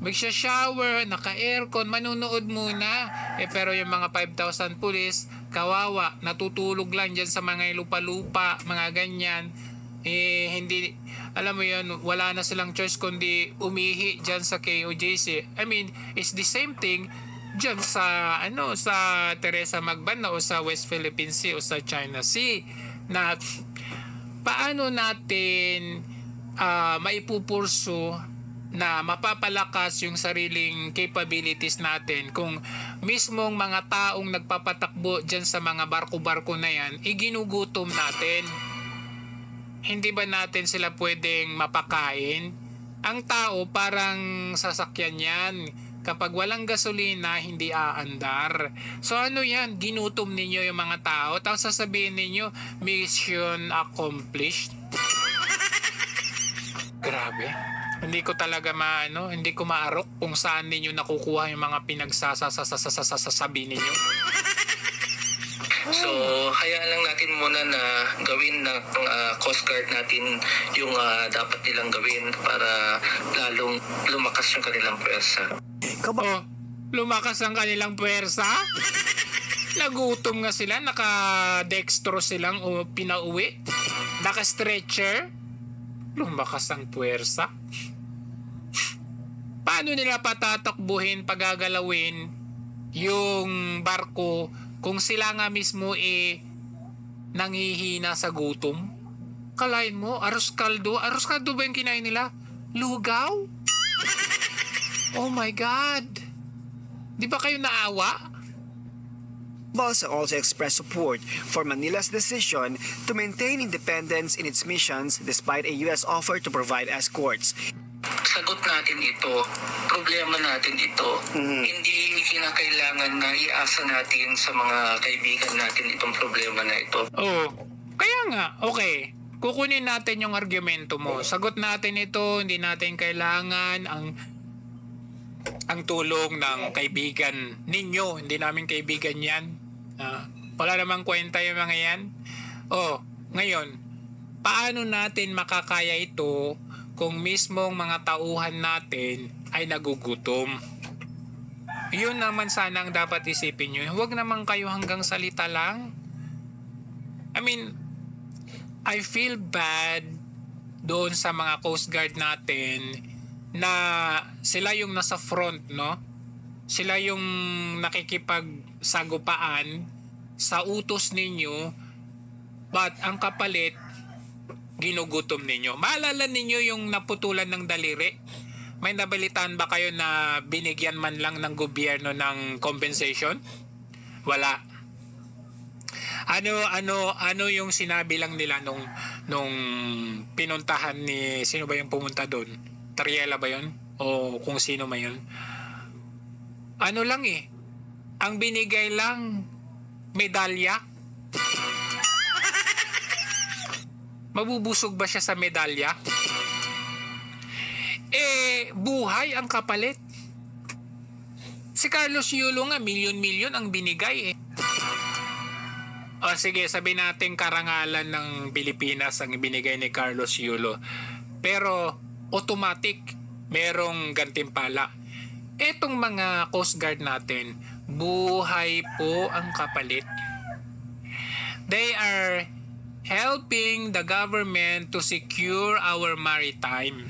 magsha-shower, naka-aircon, manunood muna. Pero yung mga 5,000 pulis, kawawa, natutulog lang dyan sa mga lupa-lupa, mga ganyan. Hindi, alam mo yun, wala na silang choice kundi umihi dyan sa KOJC. I mean, it's the same thing dyan sa Teresa Magbanwa o sa West Philippine Sea o sa China Sea, na paano natin maipupurso na mapapalakas yung sariling capabilities natin kung mismong mga taong nagpapatakbo dyan sa mga barko-barko na yan, ginugutom natin. Hindi ba natin sila pwedeng mapakain? Ang tao parang sasakyan yan. Kapag walang gasolina, hindi aandar. So ano yan? Ginutom ninyo yung mga tao, tapos sasabihin ninyo, mission accomplished. Grabe. Hindi ko talaga hindi ko maarok kung saan ninyo nakukuha yung mga pinagsasasabi ninyo. So, hayaan lang natin muna na gawin ng Coast Guard natin yung dapat nilang gawin para lalong lumakas yung kanilang puwersa. Lumakas ang kanilang puwersa? Nagutom nga sila, naka-dextro silang pinauwi, naka-stretcher. Lumakas ang puwersa. Paano nila patatakbuhin, pagagalawin yung barko kung sila nga mismo nanghihina sa gutom? Kalain mo, arroz caldo ba yung kinain nila? Lugaw? Oh my God! Di ba kayo naawa? Balsa also expressed support for Manila's decision to maintain independence in its missions despite a U.S. offer to provide escorts. Sagot natin ito, problema natin ito. Hindi kinakailangan na iasa natin sa mga kaibigan natin itong problema na ito. Kaya nga, okay. kukunin natin yung argumento mo. Sagot natin ito, hindi natin kailangan ang tulong ng kaibigan ninyo. Hindi namin kaibigan yan. Wala namang kwenta yung mga yan. Ngayon, paano natin makakaya ito kung mismong mga tauhan natin ay nagugutom? Yun naman sana ang dapat isipin nyo. Huwag naman kayo hanggang salita lang. I mean, I feel bad doon sa mga Coast Guard natin na sila yung nasa front, no? Sila yung nakikipagsagupaan sa utos ninyo, but ang kapalit, ginugutom ninyo. Maalala ninyo yung naputulan ng daliri? May nabalitaan ba kayo na binigyan man lang ng gobyerno ng compensation? Wala. Ano yung sinabi lang nila nung pinuntahan ni, sino ba yung pumunta doon? Tariela ba yun? O kung sino man yun? Ano lang ang binigay lang medalya. Mabubusog ba siya sa medalya? Buhay ang kapalit. Si Carlos Yulo nga, milyon-milyon ang binigay sige, sabihin natin karangalan ng Pilipinas ang binigay ni Carlos Yulo. Pero automatic, merong gantimpala. Etong mga Coast Guard natin, buhay po ang kapalit. They are helping the government to secure our maritime.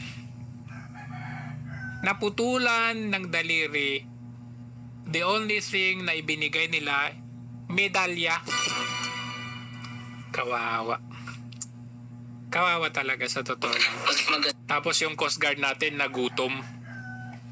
Naputulan ng daliri, the only thing na ibinigay nila, medalya. Kawawa. Kawawa talaga sa totoo lang. Tapos yung Coast Guard natin nagutom.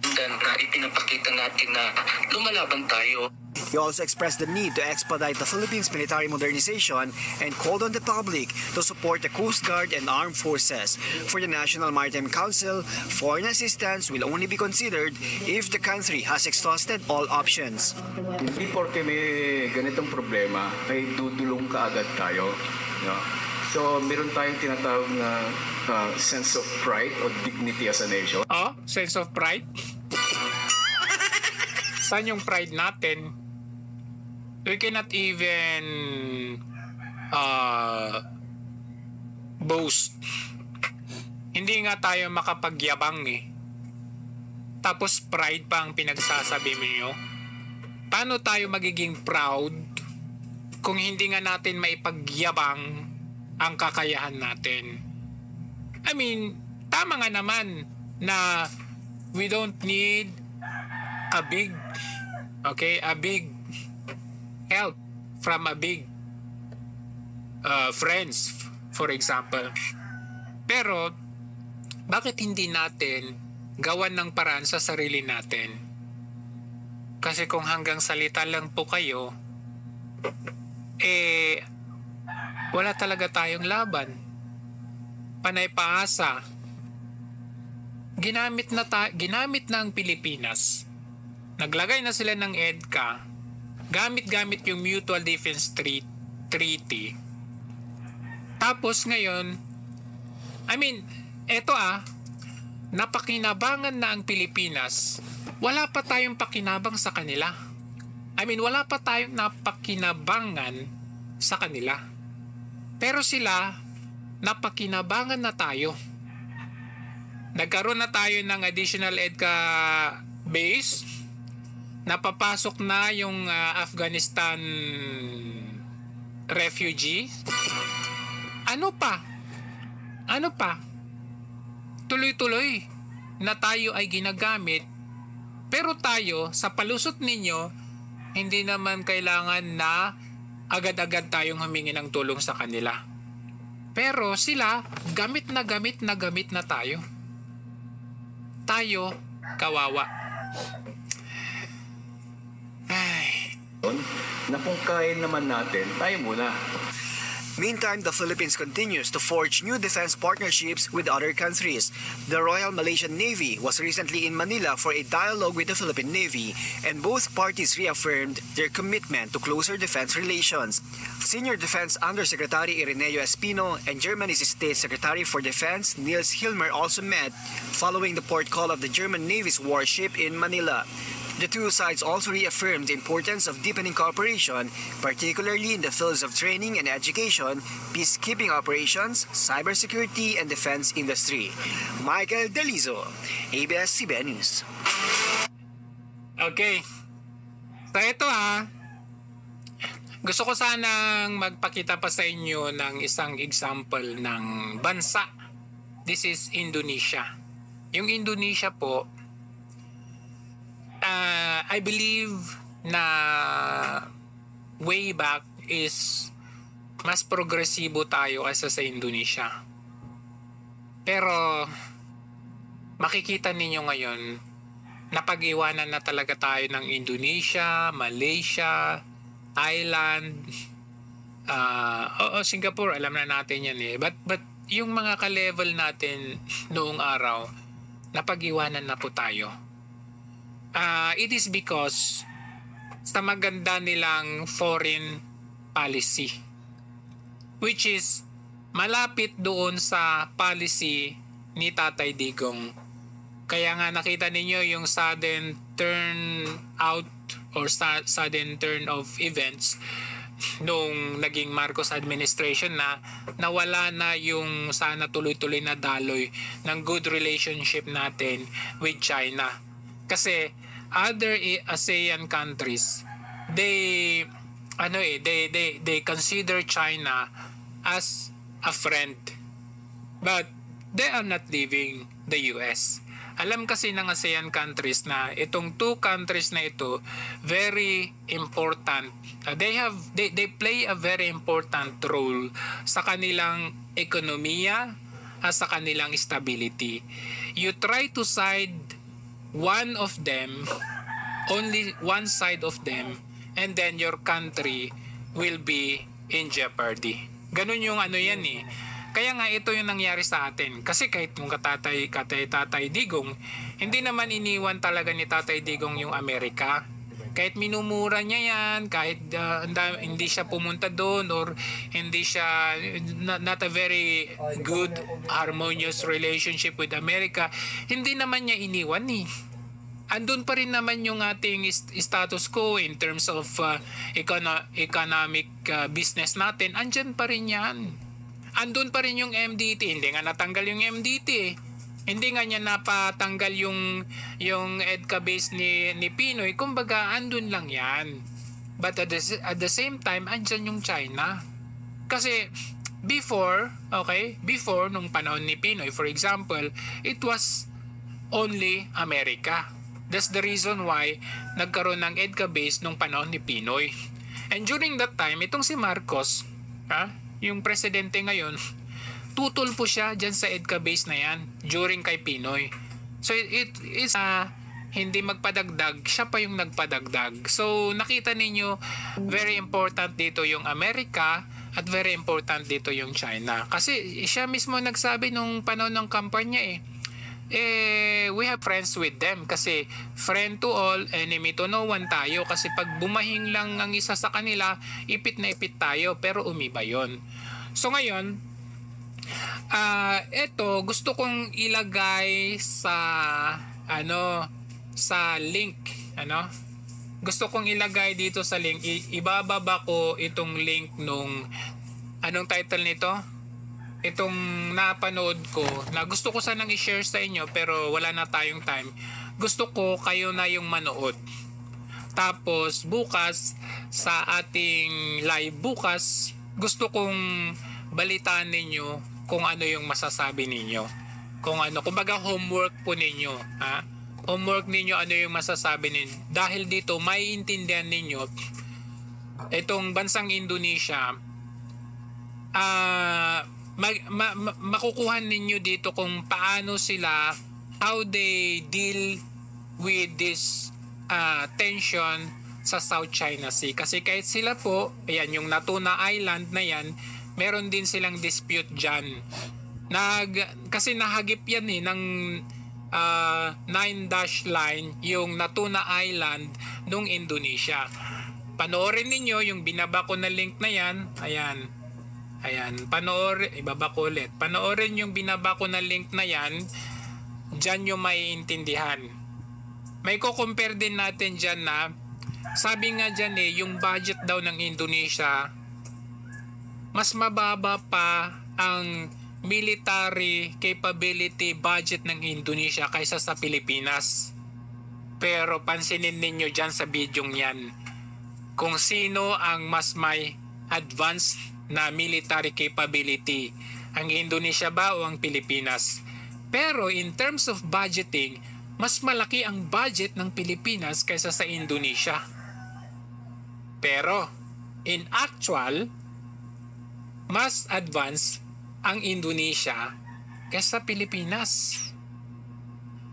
Na ipinapakita natin na lumalaban tayo. He also expressed the need to expedite the Philippines' military modernization and called on the public to support the Coast Guard and Armed Forces. For the National Maritime Council, foreign assistance will only be considered if the country has exhausted all options. Hindi porke may ganitong problema ay dudulong kaagad tayo. No? So, meron tayong tinatawag na sense of pride or dignity as a nation. Sense of pride? Saan yung pride natin? We cannot even boast. Hindi nga tayo makapagyabang Tapos pride pa ang pinagsasabi niyo. Paano tayo magiging proud kung hindi nga natin maipagyabang ang kakayahan natin? I mean, tama nga naman na we don't need a big help from a big friends, for example. Pero, bakit hindi natin gawan ng paraan sa sarili natin? Kasi kung hanggang salita lang po kayo, wala talaga tayong laban. Panay paasa. Ginamit na ang Pilipinas. Naglagay na sila ng EDCA. Gamit yung Mutual Defense Treaty. Tapos ngayon, napakinabangan na ang Pilipinas. Wala pa tayong pakinabang sa kanila. Wala pa tayong napakinabangan sa kanila. Pero sila, napakinabangan na tayo. Nagkaroon na tayo ng additional EDCA base. Napapasok na yung Afghanistan refugee. Ano pa? Tuloy-tuloy na tayo ay ginagamit. Pero tayo, sa palusot ninyo, hindi naman kailangan na agad-agad tayong humingi ng tulong sa kanila. Pero sila, gamit na tayo. Tayo, kawawa. Na kung kaya naman natin, tayo muna. Meantime, the Philippines continues to forge new defense partnerships with other countries. The Royal Malaysian Navy was recently in Manila for a dialogue with the Philippine Navy, and both parties reaffirmed their commitment to closer defense relations. Senior Defense Undersecretary Ireneo Espino and Germany's State Secretary for Defense Niels Hilmer also met following the port call of the German Navy's warship in Manila. The two sides also reaffirmed the importance of deepening cooperation, particularly in the fields of training and education, peacekeeping operations, cybersecurity, and defense industry. Michael Delizo, ABS-CBN News. Okay. So ito gusto ko sanang magpakita pa sa inyo ng isang example ng bansa. This is Indonesia. Yung Indonesia po, I believe na way back is mas progresibo tayo kaysa sa Indonesia. Pero makikita ninyo ngayon napag-iwanan na talaga tayo ng Indonesia, Malaysia, Thailand, Singapore, alam na natin yan eh. But yung mga ka-level natin noong araw, napag-iwanan na po tayo. It is because sa maganda nilang foreign policy, which is malapit doon sa policy ni Tatay Digong. Kaya nga nakita ninyo yung sudden turn out or sudden turn of events nung naging Marcos administration na nawala na yung sana tuloy-tuloy na daloy ng good relationship natin with China. Kasi other ASEAN countries, they consider China as a friend, but they are not leaving the US. Alam kasi ng ASEAN countries na itong two countries na ito very important. They play a very important role sa kanilang ekonomiya at sa kanilang stability. You try to side one of them, only one side of them, and then your country will be in jeopardy. Ganun yung yan eh. Kaya nga ito yung nangyari sa atin. Kasi kahit yung Tatay Digong, hindi naman iniwan talaga ni Tatay Digong yung Amerika. Kahit minumura niya yan, kahit hindi siya pumunta doon or hindi siya not a very good harmonious relationship with America, hindi naman niya iniwan eh. Andun pa rin naman yung ating status quo in terms of economic business natin. Andyan pa rin yan. Andun pa rin yung MDT. Hindi nga natanggal yung MDT eh. Hindi nga niya napatanggal yung EDCA base ni Pinoy. Kumbaga, andun lang yan. But at the same time, andyan yung China. Kasi before nung panahon ni Pinoy, for example, it was only America. That's the reason why nagkaroon ng EDCA base nung panahon ni Pinoy. And during that time, itong si Marcos, yung presidente ngayon, tutol po siya dyan sa EDCA base na yan during kay Pinoy. So it is hindi magpadagdag, siya pa yung nagpadagdag. So nakita ninyo, very important dito yung Amerika at very important dito yung China. Kasi siya mismo nagsabi nung panahon ng kampanya we have friends with them kasi friend to all, enemy to no one tayo kasi pag bumahing lang ang isa sa kanila, ipit na ipit tayo pero umiba yon. So ngayon, eto gusto kong ilagay sa sa link, gusto kong ilagay dito sa link, ibababa ko itong link nung anong title nito? Itong napanood ko na gusto ko sanang i-share sa inyo pero wala na tayong time. Gusto ko kayo na yung manood. Tapos bukas sa ating live bukas, gusto kong balitaan ninyo kung ano yung masasabi ninyo. Kumbaga homework po ninyo, homework ninyo ano yung masasabi ninyo. Dahil dito maiintindihan ninyo itong bansang Indonesia, makukuha ninyo dito kung paano sila, how they deal with this tension sa South China Sea. Kasi kahit sila po, ayan, yung Natuna Island na yan, meron din silang dispute dyan. Kasi nahagip yan ng 9-dash line yung Natuna Island nung Indonesia. Panoorin ninyo yung binaba ko na link na yan. Ayan. Ibaba ko ulit. Panoorin yung binaba ko na link na yan. Diyan nyo maiintindihan. May ko-compare din natin dyan na sabi nga dyan yung budget daw ng Indonesia mas mababa pa ang military capability budget ng Indonesia kaysa sa Pilipinas. Pero pansinin ninyo dyan sa bidyong yan kung sino ang mas may advanced na military capability, ang Indonesia ba o ang Pilipinas. Pero in terms of budgeting, mas malaki ang budget ng Pilipinas kaysa sa Indonesia. Pero in actual, mas advanced ang Indonesia kaysa Pilipinas.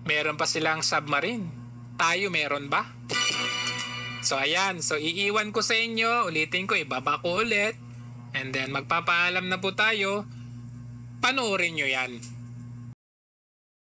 Meron pa silang submarine. Tayo meron ba? So ayan, so iiwan ko sa inyo, ulitin ko, ibaba ko ulit, and then magpapaalam na po tayo, panoorin nyo yan.